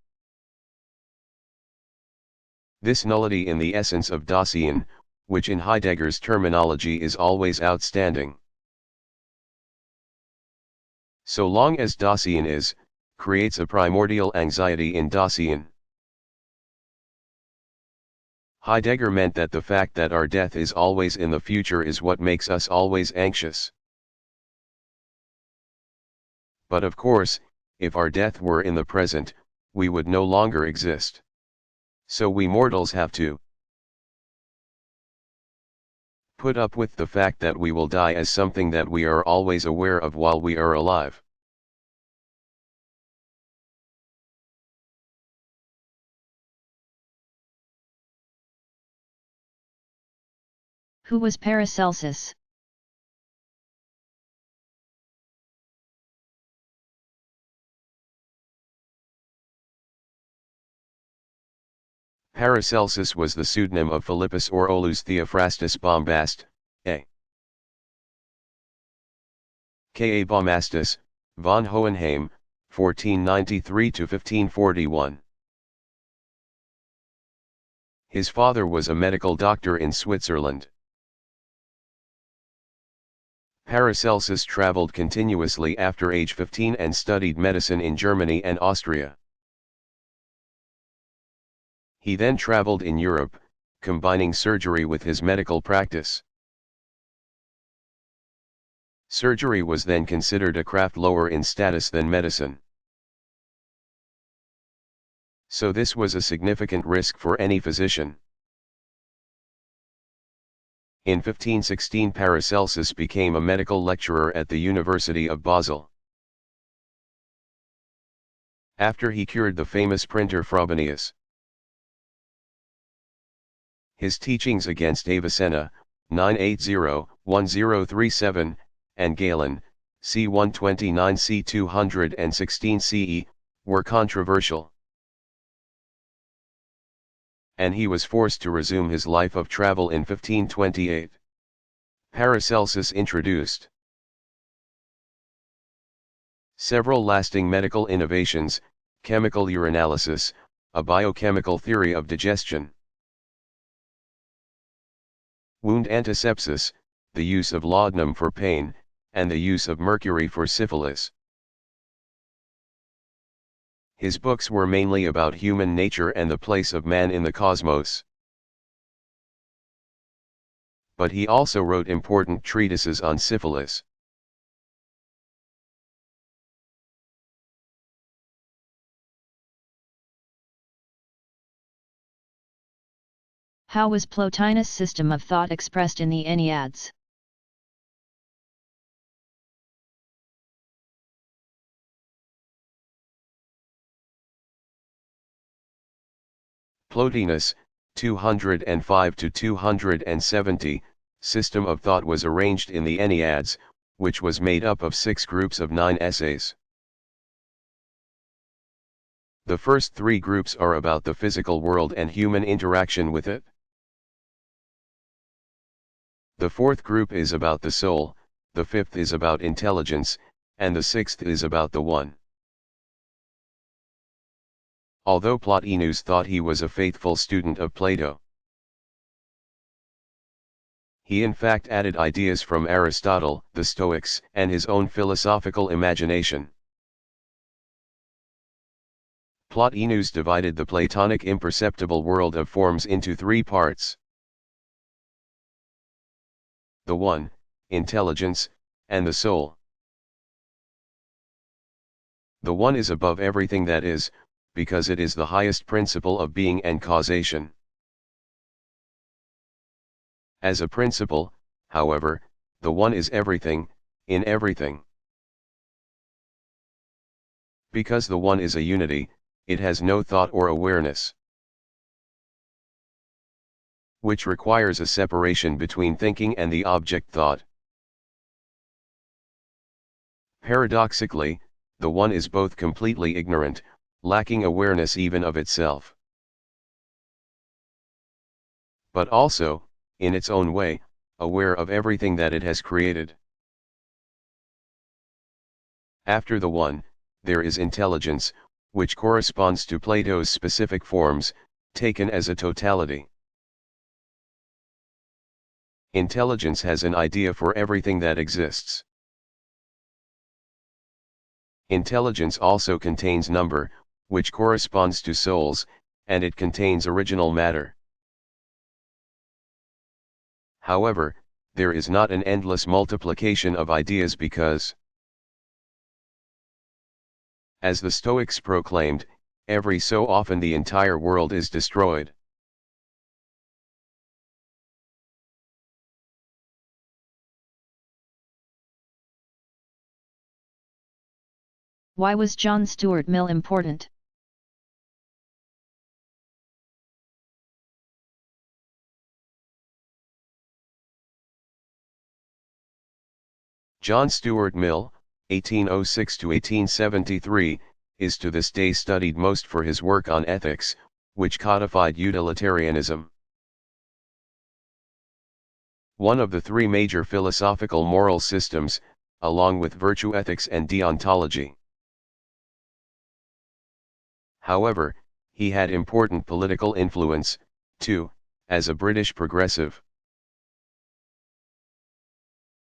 [SPEAKER 2] This nullity in the essence of Dasein, which in Heidegger's terminology is always outstanding. So long as Dasein is, creates a primordial anxiety in Dasein. Heidegger meant that the fact that our death is always in the future is what makes us always anxious. But of course, if our death were in the present, we would no longer exist. So we mortals have to put up with the fact that we will die as something that we are always aware of while we are alive.
[SPEAKER 1] Who was Paracelsus?
[SPEAKER 2] Paracelsus was the pseudonym of Philippus Orolus Theophrastus Bombast, a.k.a. Bombastus, von Hohenheim, 1493–1541. His father was a medical doctor in Switzerland. Paracelsus traveled continuously after age 15 and studied medicine in Germany and Austria. He then traveled in Europe, combining surgery with his medical practice. Surgery was then considered a craft lower in status than medicine. So this was a significant risk for any physician. In 1516 Paracelsus became a medical lecturer at the University of Basel. After he cured the famous printer Frobenius. His teachings against Avicenna, 980-1037, and Galen, c. 129 c. 216 CE, were controversial. And he was forced to resume his life of travel in 1528. Paracelsus introduced several lasting medical innovations: chemical urinalysis, a biochemical theory of digestion; wound antisepsis, the use of laudanum for pain, and the use of mercury for syphilis. His books were mainly about human nature and the place of man in the cosmos. But he also wrote important treatises on syphilis.
[SPEAKER 1] How was Plotinus' system of thought expressed in the Enneads?
[SPEAKER 2] Plotinus, 205–270, system of thought was arranged in the Enneads, which was made up of 6 groups of 9 essays. The first 3 groups are about the physical world and human interaction with it. The 4th group is about the soul, the 5th is about intelligence, and the 6th is about the One. Although Plotinus thought he was a faithful student of Plato, he in fact added ideas from Aristotle, the Stoics, and his own philosophical imagination. Plotinus divided the Platonic imperceptible world of forms into 3 parts: the One, intelligence, and the soul. The One is above everything that is, because it is the highest principle of being and causation. As a principle, however, the One is everything, in everything. Because the One is a unity, it has no thought or awareness, which requires a separation between thinking and the object thought. Paradoxically, the One is both completely ignorant, lacking awareness even of itself, but also, in its own way, aware of everything that it has created. After the One, there is intelligence, which corresponds to Plato's specific forms, taken as a totality. Intelligence has an idea for everything that exists. Intelligence also contains number, which corresponds to souls, and it contains original matter. However, there is not an endless multiplication of ideas because, as the Stoics proclaimed, every so often the entire world is destroyed.
[SPEAKER 1] Why was John Stuart Mill important?
[SPEAKER 2] John Stuart Mill, 1806 to 1873, is to this day studied most for his work on ethics, which codified utilitarianism. One of the three major philosophical moral systems, along with virtue ethics and deontology. However, he had important political influence, too, as a British progressive,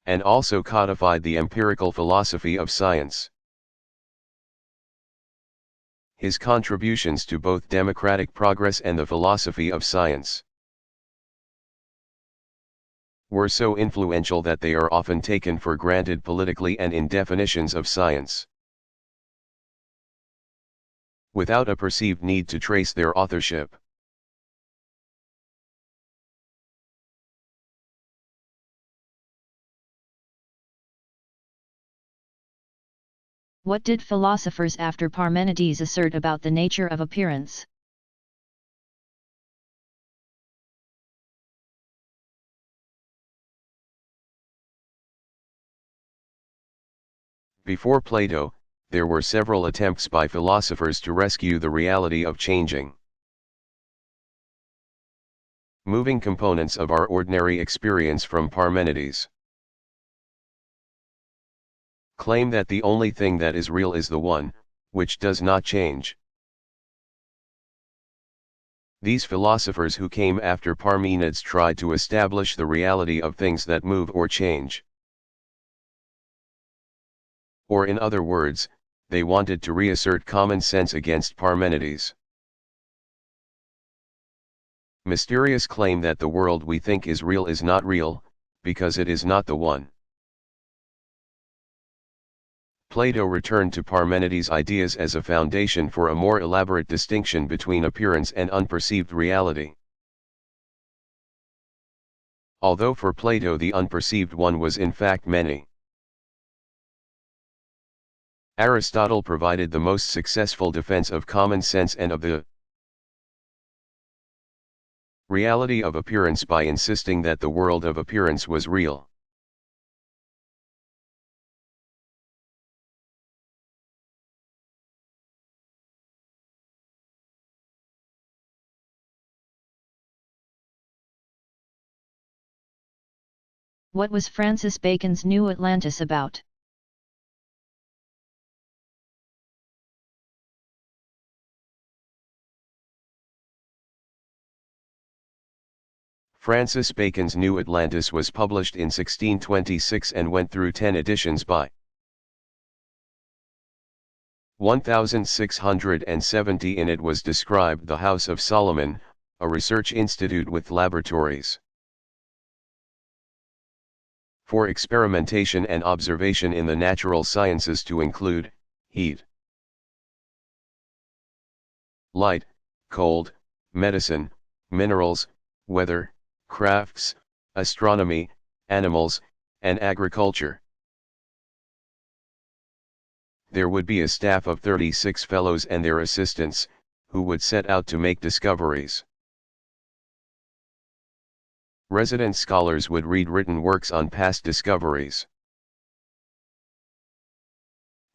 [SPEAKER 2] and also codified the empirical philosophy of science. His contributions to both democratic progress and the philosophy of science were so influential that they are often taken for granted politically and in definitions of science, without a perceived need to trace their authorship.
[SPEAKER 1] What did philosophers after Parmenides assert about the nature of appearance?
[SPEAKER 2] Before Plato, there were several attempts by philosophers to rescue the reality of changing, moving components of our ordinary experience from Parmenides' claim that the only thing that is real is the One, which does not change. These philosophers who came after Parmenides tried to establish the reality of things that move or change. Or in other words, they wanted to reassert common sense against Parmenides' mysterious claim that the world we think is real is not real, because it is not the One. Plato returned to Parmenides' ideas as a foundation for a more elaborate distinction between appearance and unperceived reality. Although for Plato the unperceived one was in fact many. Aristotle provided the most successful defense of common sense and of the reality of appearance by insisting that the world of appearance was real.
[SPEAKER 1] What was Francis Bacon's New Atlantis about?
[SPEAKER 2] Francis Bacon's New Atlantis was published in 1626 and went through 10 editions by 1670. In it was described the House of Solomon, a research institute with laboratories for experimentation and observation in the natural sciences to include heat, light, cold, medicine, minerals, weather, crafts, astronomy, animals, and agriculture. There would be a staff of 36 fellows and their assistants, who would set out to make discoveries. Resident scholars would read written works on past discoveries.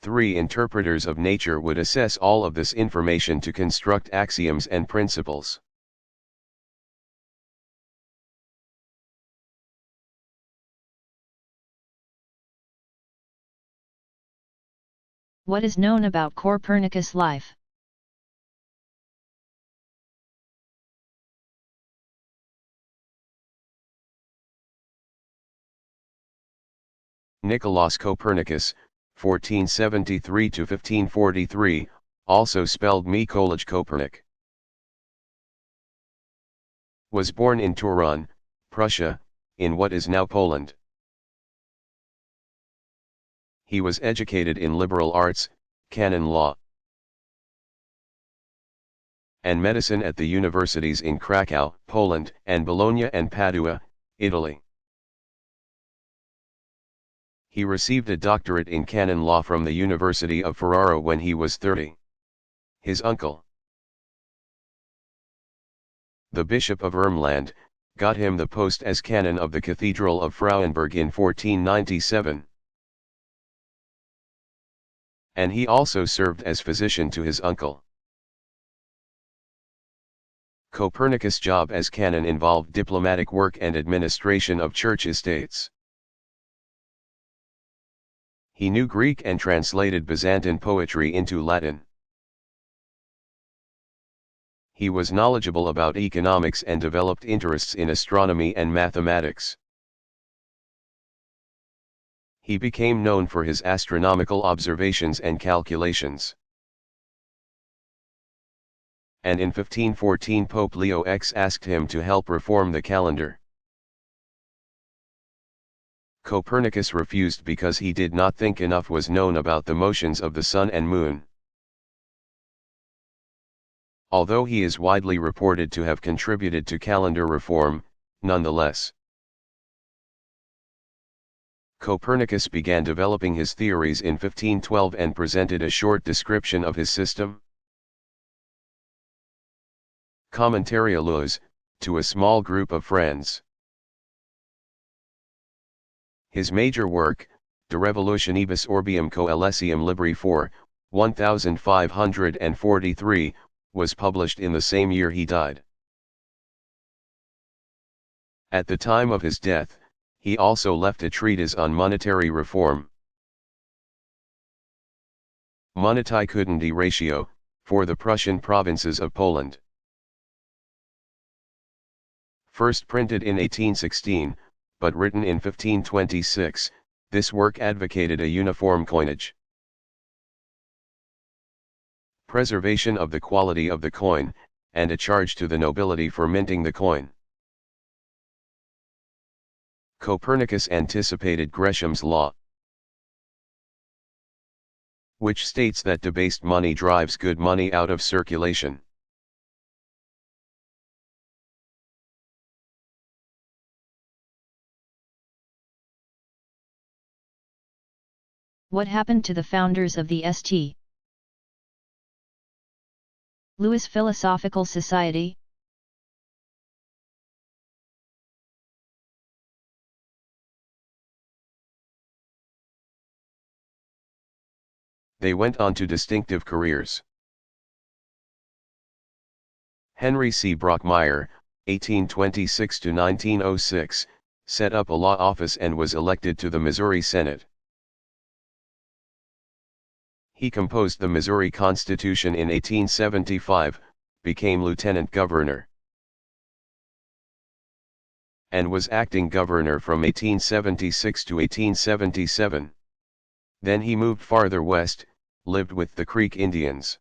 [SPEAKER 2] 3 interpreters of nature would assess all of this information to construct axioms and principles.
[SPEAKER 1] What is known about Copernicus' life?
[SPEAKER 2] Nicolaus Copernicus, 1473 to 1543, also spelled Mikolaj Kopernik, was born in Turin, Prussia, in what is now Poland. He was educated in liberal arts, canon law, and medicine at the universities in Krakow, Poland, and Bologna and Padua, Italy. He received a doctorate in canon law from the University of Ferrara when he was 30. His uncle, the Bishop of Ermland, got him the post as canon of the Cathedral of Frauenburg in 1497. And he also served as physician to his uncle. Copernicus' job as canon involved diplomatic work and administration of church estates. He knew Greek and translated Byzantine poetry into Latin. He was knowledgeable about economics and developed interests in astronomy and mathematics. He became known for his astronomical observations and calculations. And in 1514 Pope Leo X asked him to help reform the calendar. Copernicus refused because he did not think enough was known about the motions of the sun and moon. Although he is widely reported to have contributed to calendar reform, nonetheless, Copernicus began developing his theories in 1512 and presented a short description of his system. Commentaria Lues, to a small group of friends. His major work, De Revolutionibus Orbium Coelestium Libri 4, 1543, was published in the same year he died. At the time of his death, he also left a treatise on monetary reform. Monetae Kudendi Ratio, for the Prussian provinces of Poland. First printed in 1816, but written in 1526, this work advocated a uniform coinage. Preservation of the quality of the coin, and a charge to the nobility for minting the coin. Copernicus anticipated Gresham's law, which states that debased money drives good money out of circulation.
[SPEAKER 1] What happened to the founders of the St. Louis Philosophical Society?
[SPEAKER 2] They went on to distinctive careers. Henry C. Brockmeyer, 1826 to 1906, set up a law office and was elected to the Missouri Senate. He composed the Missouri Constitution in 1875, became lieutenant governor, and was acting governor from 1876 to 1877. Then he moved farther west, lived with the Creek Indians,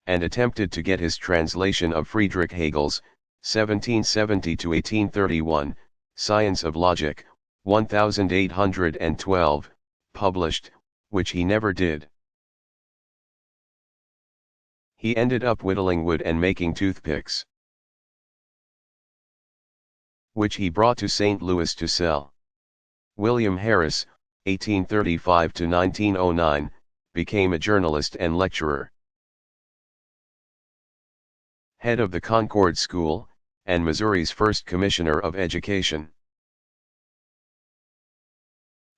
[SPEAKER 2] and attempted to get his translation of Friedrich Hegel's, 1770 to 1831, Science of Logic, 1812, published, which he never did. He ended up whittling wood and making toothpicks, which he brought to St. Louis to sell. William Harris, 1835 to 1909, became a journalist and lecturer. Head of the Concord School, and Missouri's first Commissioner of Education.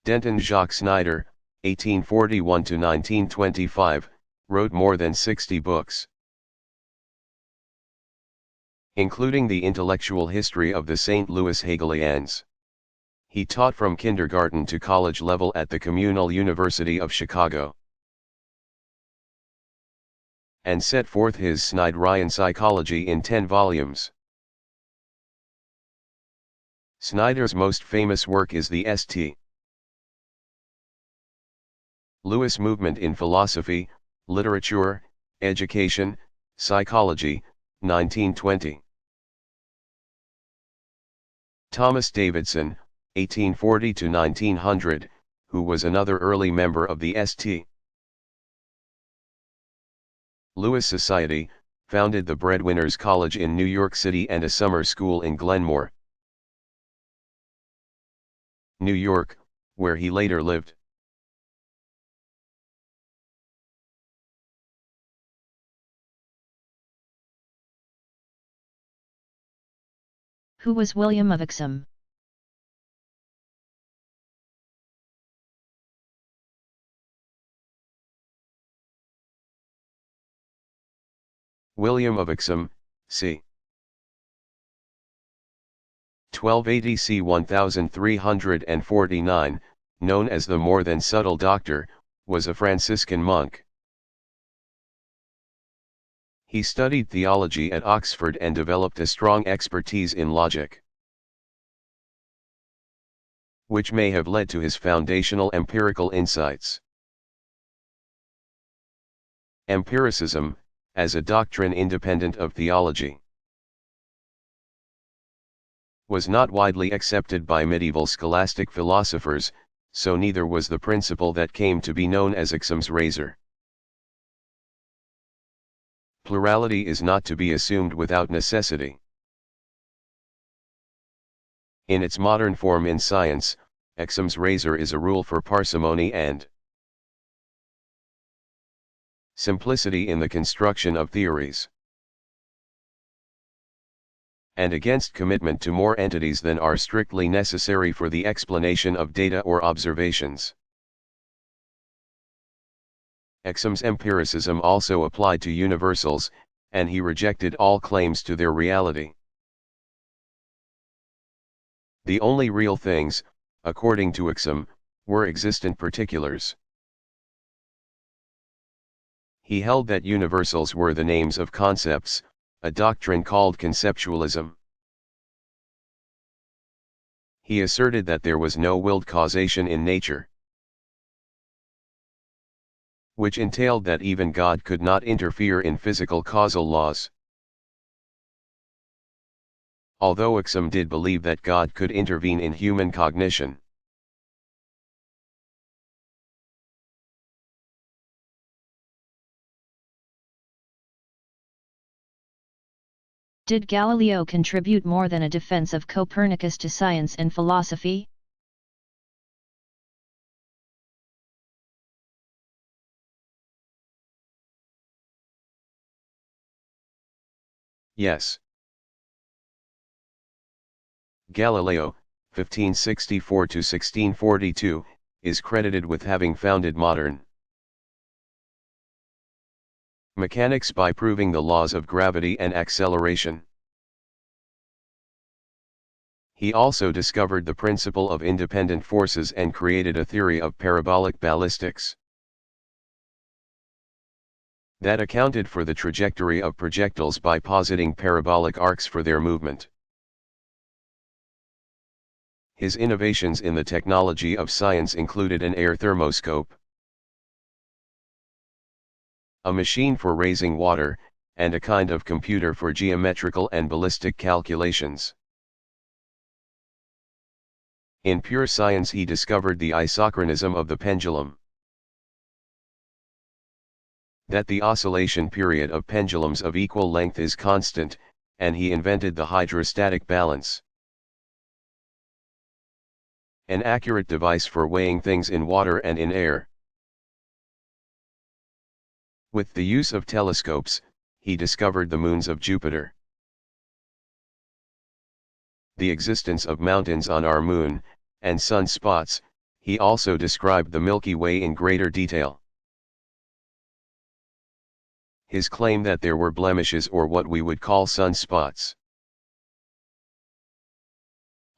[SPEAKER 2] Denton Jacques Snyder, 1841 to 1925, wrote more than 60 books, including the intellectual history of the St. Louis Hegelians. He taught from kindergarten to college level at the Communal University of Chicago, and set forth his Snyderian psychology in 10 volumes. Snyder's most famous work is the St. Louis movement in philosophy, literature, education, psychology, 1920. Thomas Davidson, 1840 to 1900, who was another early member of the St. Louis Society, founded the Breadwinners College in New York City and a summer school in Glenmore, New York, where he later lived.
[SPEAKER 1] Who was William of Ixom?
[SPEAKER 2] William of Ixom, c. 1280 c. 1349, known as the More Than Subtle Doctor, was a Franciscan monk. He studied theology at Oxford and developed a strong expertise in logic, which may have led to his foundational empirical insights. Empiricism, as a doctrine independent of theology, was not widely accepted by medieval scholastic philosophers, so neither was the principle that came to be known as Ixom's razor. Plurality is not to be assumed without necessity. In its modern form in science, Ixom's razor is a rule for parsimony and simplicity in the construction of theories, and against commitment to more entities than are strictly necessary for the explanation of data or observations. Ixom's empiricism also applied to universals, and he rejected all claims to their reality. The only real things, according to Ixom, were existent particulars. He held that universals were the names of concepts, a doctrine called conceptualism. He asserted that there was no willed causation in nature, which entailed that even God could not interfere in physical causal laws. Although Ixom did believe that God could intervene in human cognition.
[SPEAKER 1] Did Galileo contribute more than a defense of Copernicus to science and philosophy?
[SPEAKER 2] Yes. Galileo, 1564 to 1642, is credited with having founded modern mechanics by proving the laws of gravity and acceleration. He also discovered the principle of independent forces and created a theory of parabolic ballistics that accounted for the trajectory of projectiles by positing parabolic arcs for their movement. His innovations in the technology of science included an air thermoscope, a machine for raising water, and a kind of computer for geometrical and ballistic calculations. In pure science he discovered the isochronism of the pendulum. that the oscillation period of pendulums of equal length is constant, and he invented the hydrostatic balance. An accurate device for weighing things in water and in air. With the use of telescopes, he discovered the moons of Jupiter. The existence of mountains on our moon, and sunspots. He also described the Milky Way in greater detail. His claim that there were blemishes or what we would call sunspots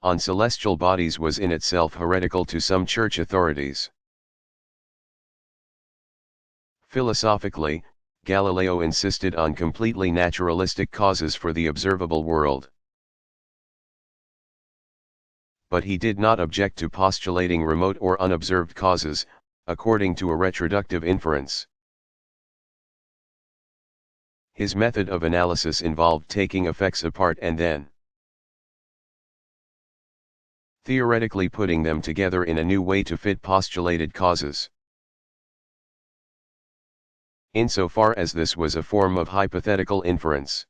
[SPEAKER 2] on celestial bodies was in itself heretical to some church authorities. Philosophically, Galileo insisted on completely naturalistic causes for the observable world. But he did not object to postulating remote or unobserved causes, according to a retroductive inference. His method of analysis involved taking effects apart and then theoretically putting them together in a new way to fit postulated causes. Insofar as this was a form of hypothetical inference,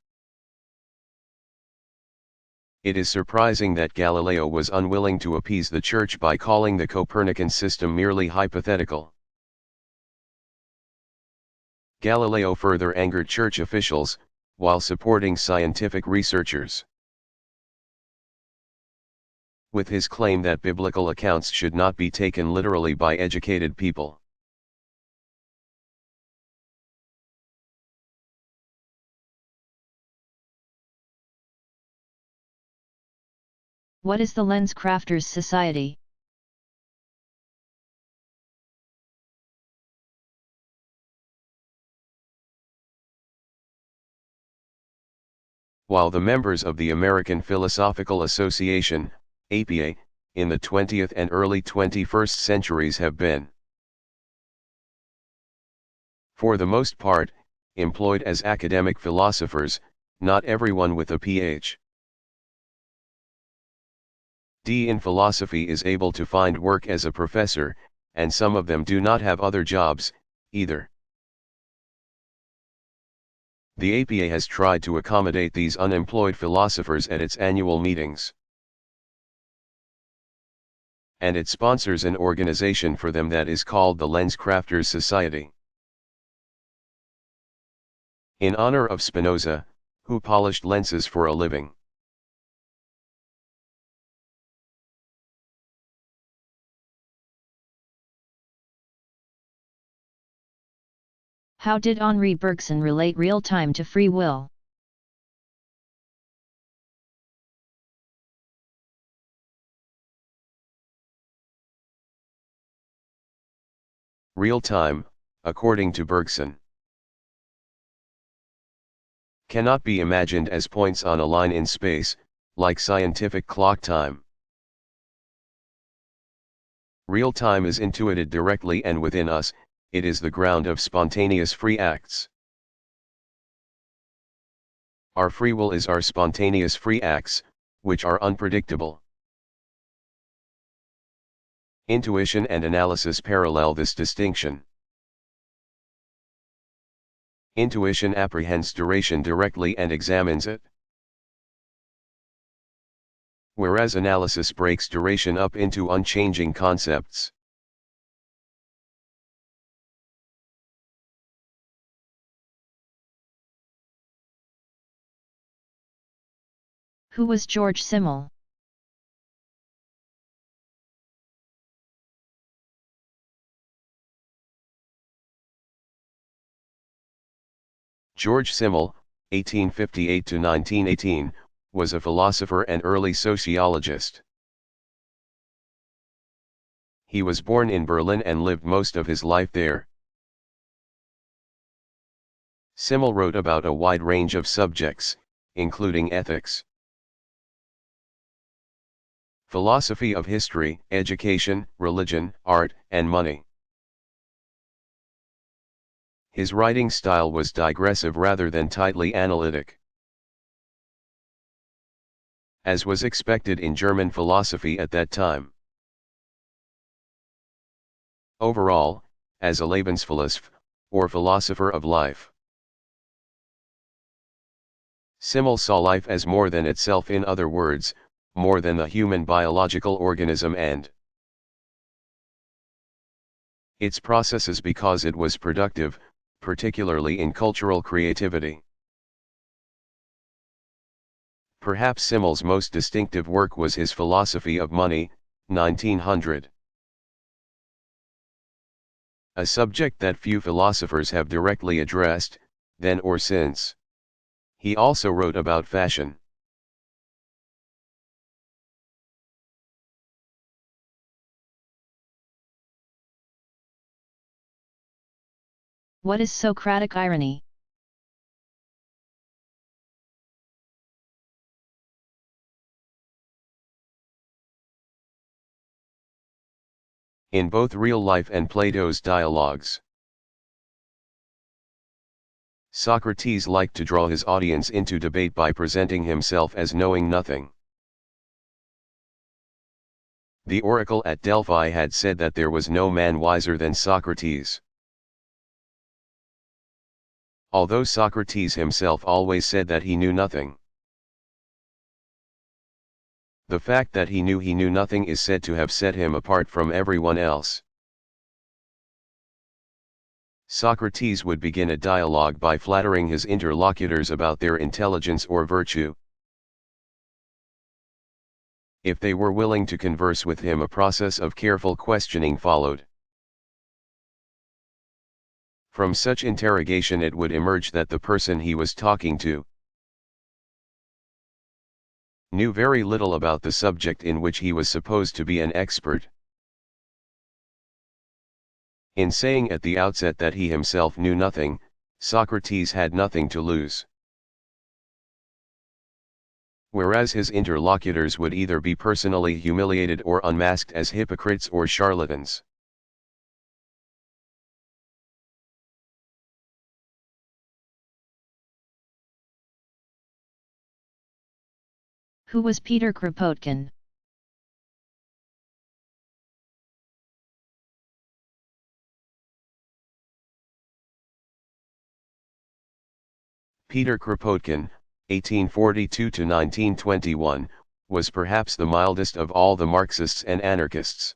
[SPEAKER 2] it is surprising that Galileo was unwilling to appease the Church by calling the Copernican system merely hypothetical. Galileo further angered church officials, while supporting scientific researchers, with his claim that biblical accounts should not be taken literally by educated people.
[SPEAKER 1] What is the Lens Crafters Society?
[SPEAKER 2] While the members of the American Philosophical Association, APA, in the 20th and early 21st centuries have been, for the most part, employed as academic philosophers, not everyone with a Ph.D. in philosophy is able to find work as a professor, and some of them do not have other jobs, either. The APA has tried to accommodate these unemployed philosophers at its annual meetings, and it sponsors an organization for them that is called the Lens Crafters Society. In honor of Spinoza, who polished lenses for a living.
[SPEAKER 1] How did Henri Bergson relate real time to free will?
[SPEAKER 2] Real time, according to Bergson, cannot be imagined as points on a line in space, like scientific clock time. Real time is intuited directly and within us, it is the ground of spontaneous free acts. Our free will is our spontaneous free acts, which are unpredictable. Intuition and analysis parallel this distinction. Intuition apprehends duration directly and examines it, whereas analysis breaks duration up into unchanging concepts.
[SPEAKER 1] Who was George Simmel?
[SPEAKER 2] George Simmel, 1858 to 1918, was a philosopher and early sociologist. He was born in Berlin and lived most of his life there. Simmel wrote about a wide range of subjects, including ethics, philosophy of history, education, religion, art, and money. His writing style was digressive rather than tightly analytic, as was expected in German philosophy at that time. Overall, as a Lebensphilosoph, or philosopher of life. Simmel saw life as more than itself, in other words, more than the human biological organism and its processes, because it was productive, particularly in cultural creativity. Perhaps Simmel's most distinctive work was his Philosophy of Money, 1900. A subject that few philosophers have directly addressed, then or since. He also wrote about fashion.
[SPEAKER 1] What is Socratic irony?
[SPEAKER 2] In both real life and Plato's dialogues, Socrates liked to draw his audience into debate by presenting himself as knowing nothing. The oracle at Delphi had said that there was no man wiser than Socrates. Although Socrates himself always said that he knew nothing. The fact that he knew nothing is said to have set him apart from everyone else. Socrates would begin a dialogue by flattering his interlocutors about their intelligence or virtue. If they were willing to converse with him, a process of careful questioning followed. From such interrogation it would emerge that the person he was talking to knew very little about the subject in which he was supposed to be an expert. In saying at the outset that he himself knew nothing, Socrates had nothing to lose. Whereas his interlocutors would either be personally humiliated or unmasked as hypocrites or charlatans.
[SPEAKER 1] Who was Peter Kropotkin?
[SPEAKER 2] Peter Kropotkin, 1842–1921, was perhaps the mildest of all the Marxists and anarchists.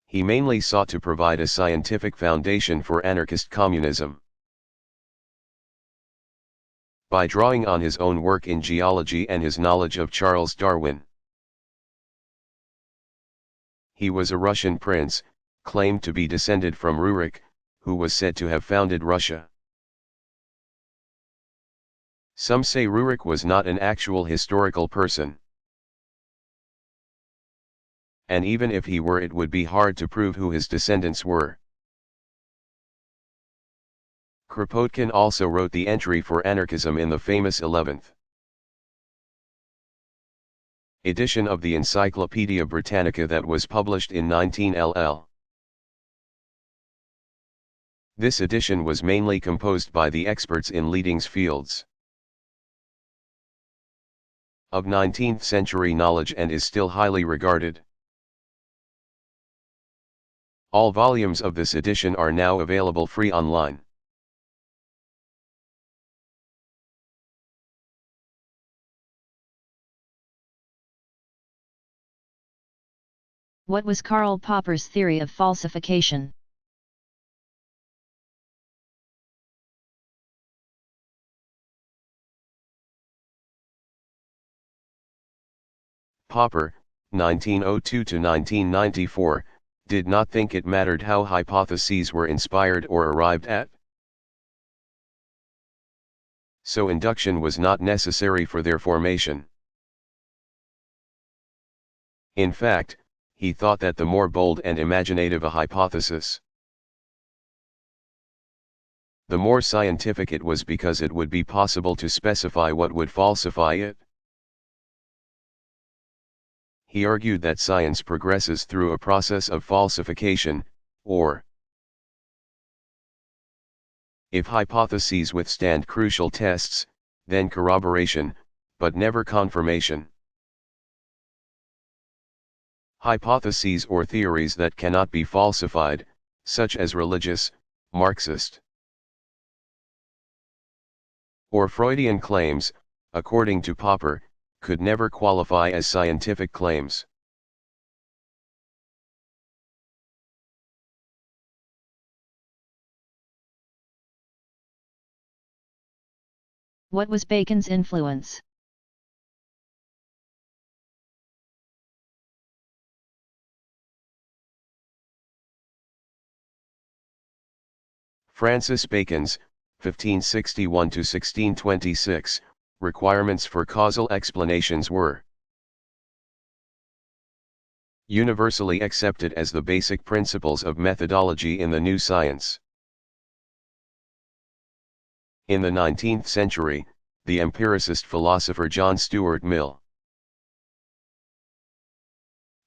[SPEAKER 2] He mainly sought to provide a scientific foundation for anarchist communism. By drawing on his own work in geology and his knowledge of Charles Darwin. He was a Russian prince, claimed to be descended from Rurik, who was said to have founded Russia. Some say Rurik was not an actual historical person. And even if he were, it would be hard to prove who his descendants were. Kropotkin also wrote the entry for anarchism in the famous 11th edition of the Encyclopaedia Britannica that was published in 19LL. This edition was mainly composed by the experts in leading fields of 19th century knowledge and is still highly regarded. All volumes of this edition are now available free online.
[SPEAKER 1] What was Karl Popper's theory of falsification?
[SPEAKER 2] Popper, 1902–1994, did not think it mattered how hypotheses were inspired or arrived at. So induction was not necessary for their formation. In fact, he thought that the more bold and imaginative a hypothesis, the more scientific it was, because it would be possible to specify what would falsify it. He argued that science progresses through a process of falsification, or, if hypotheses withstand crucial tests, then corroboration, but never confirmation. Hypotheses or theories that cannot be falsified, such as religious, Marxist, or Freudian claims, according to Popper, could never qualify as scientific claims.
[SPEAKER 1] What was Bacon's influence?
[SPEAKER 2] Francis Bacon's, 1561–1626, requirements for causal explanations were universally accepted as the basic principles of methodology in the new science. In the 19th century, the empiricist philosopher John Stuart Mill,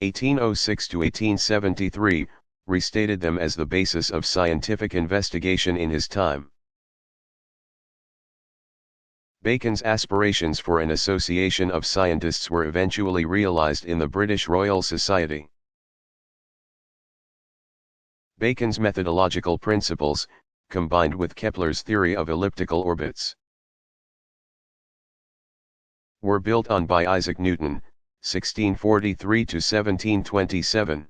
[SPEAKER 2] 1806–1873, restated them as the basis of scientific investigation in his time. Bacon's aspirations for an association of scientists were eventually realized in the British Royal Society. Bacon's methodological principles, combined with Kepler's theory of elliptical orbits, were built on by Isaac Newton, 1643–1727.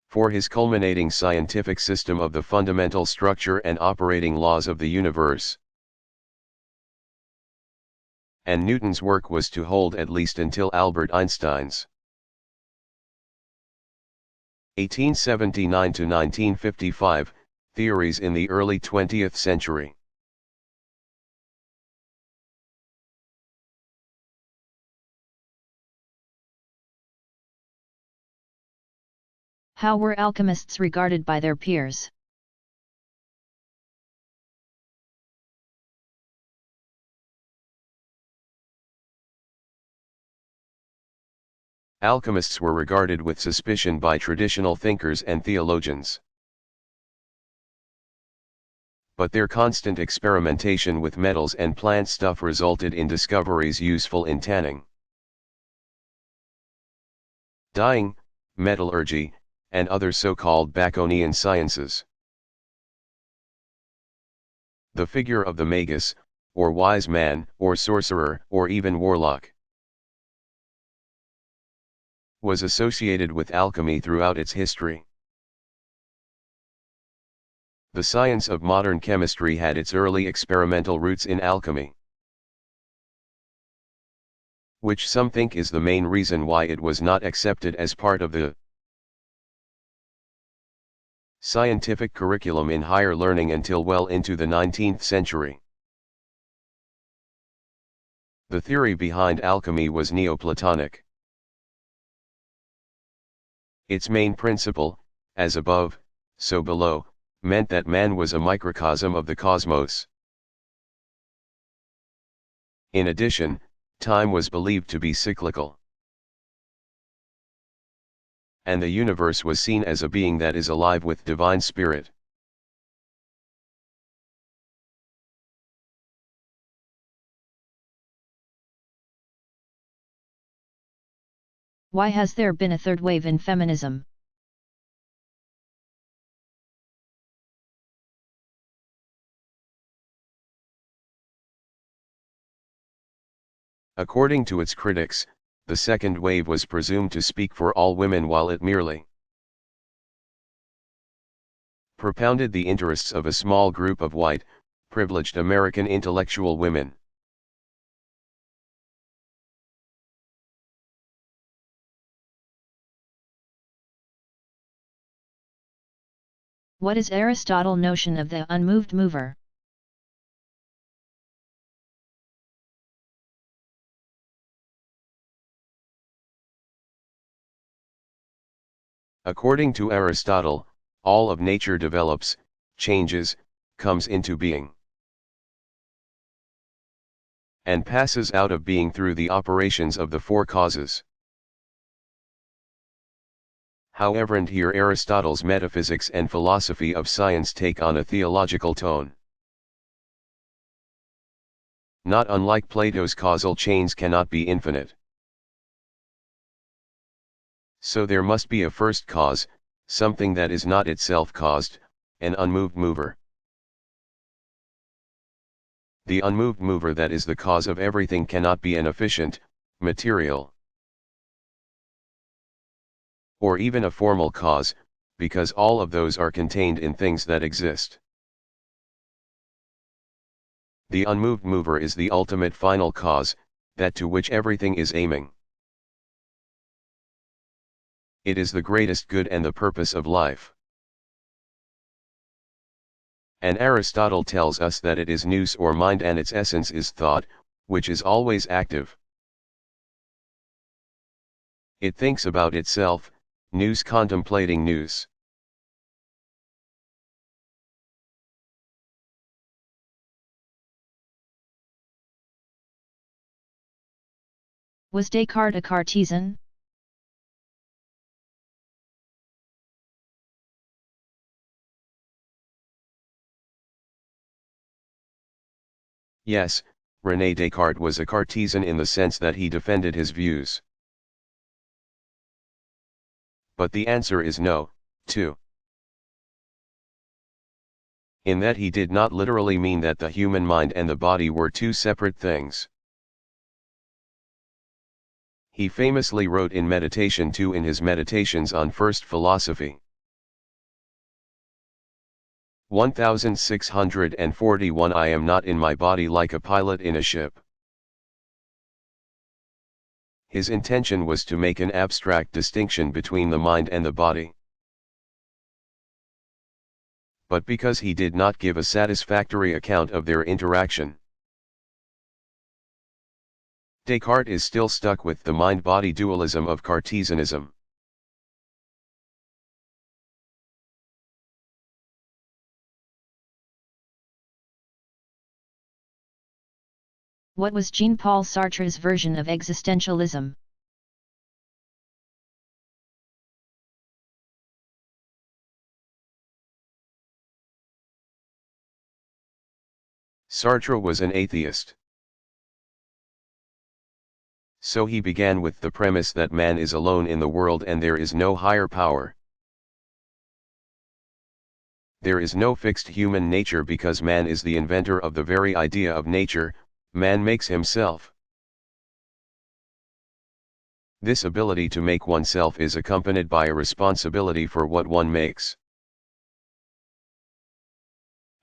[SPEAKER 2] For his culminating scientific system of the fundamental structure and operating laws of the universe. And Newton's work was to hold at least until Albert Einstein's 1879–1955, theories in the early 20th century.
[SPEAKER 1] How were alchemists regarded by their peers?
[SPEAKER 2] Alchemists were regarded with suspicion by traditional thinkers and theologians. But their constant experimentation with metals and plant stuff resulted in discoveries useful in tanning, dyeing, metallurgy, and other so-called Baconian sciences. The figure of the magus, or wise man, or sorcerer, or even warlock, was associated with alchemy throughout its history. The science of modern chemistry had its early experimental roots in alchemy, which some think is the main reason why it was not accepted as part of the scientific curriculum in higher learning until well into the 19th century. The theory behind alchemy was Neoplatonic. Its main principle, as above, so below, meant that man was a microcosm of the cosmos. In addition, time was believed to be cyclical, and the universe was seen as a being that is alive with divine spirit.
[SPEAKER 1] Why has there been a third wave in feminism?
[SPEAKER 2] According to its critics, the second wave was presumed to speak for all women while it merely propounded the interests of a small group of white, privileged American intellectual women.
[SPEAKER 1] What is Aristotle's notion of the unmoved mover?
[SPEAKER 2] According to Aristotle, all of nature develops, changes, comes into being, and passes out of being through the operations of the four causes. However, and here Aristotle's metaphysics and philosophy of science take on a theological tone. Not unlike Plato's causal chains cannot be infinite. So there must be a first cause, something that is not itself caused, an unmoved mover. The unmoved mover that is the cause of everything cannot be an efficient, material, or even a formal cause, because all of those are contained in things that exist. The unmoved mover is the ultimate final cause, that to which everything is aiming. It is the greatest good and the purpose of life. And Aristotle tells us that it is nous or mind, and its essence is thought, which is always active. It thinks about itself, nous contemplating nous.
[SPEAKER 1] Was Descartes a Cartesian?
[SPEAKER 2] Yes, René Descartes was a Cartesian in the sense that he defended his views. But the answer is no, too. In that he did not literally mean that the human mind and the body were two separate things. He famously wrote in Meditation 2 in his Meditations on First Philosophy. 1641 I am not in my body like a pilot in a ship. His intention was to make an abstract distinction between the mind and the body. But because he did not give a satisfactory account of their interaction, Descartes is still stuck with the mind-body dualism of Cartesianism.
[SPEAKER 1] What was Jean-Paul Sartre's version of existentialism?
[SPEAKER 2] Sartre was an atheist. So he began with the premise that man is alone in the world and there is no higher power. There is no fixed human nature because man is the inventor of the very idea of nature, man makes himself. This ability to make oneself is accompanied by a responsibility for what one makes.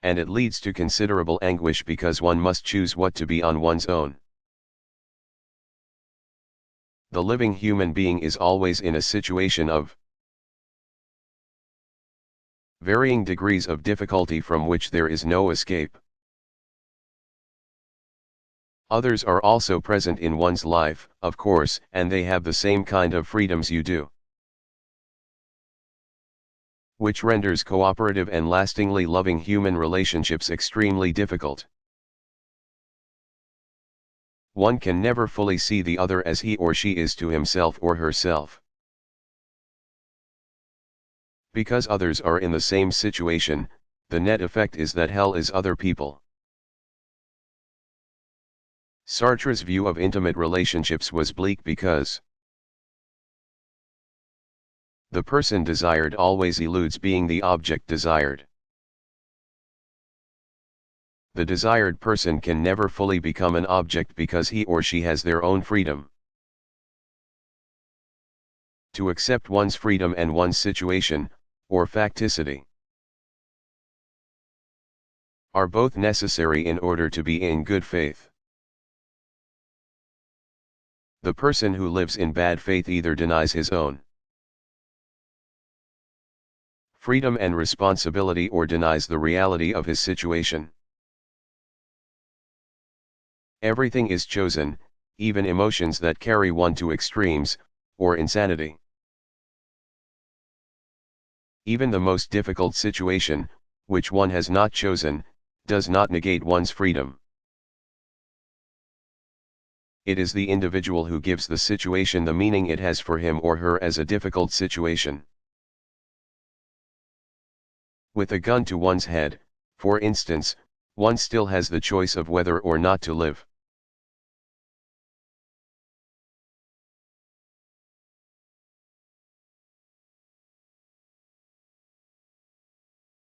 [SPEAKER 2] And it leads to considerable anguish because one must choose what to be on one's own. The living human being is always in a situation of varying degrees of difficulty from which there is no escape. Others are also present in one's life, of course, and they have the same kind of freedoms you do, which renders cooperative and lastingly loving human relationships extremely difficult. One can never fully see the other as he or she is to himself or herself. Because others are in the same situation, the net effect is that hell is other people. Sartre's view of intimate relationships was bleak because the person desired always eludes being the object desired. The desired person can never fully become an object because he or she has their own freedom. To accept one's freedom and one's situation, or facticity, are both necessary in order to be in good faith. The person who lives in bad faith either denies his own freedom and responsibility or denies the reality of his situation. Everything is chosen, even emotions that carry one to extremes, or insanity. Even the most difficult situation, which one has not chosen, does not negate one's freedom. It is the individual who gives the situation the meaning it has for him or her as a difficult situation. With a gun to one's head, for instance, one still has the choice of whether or not to live.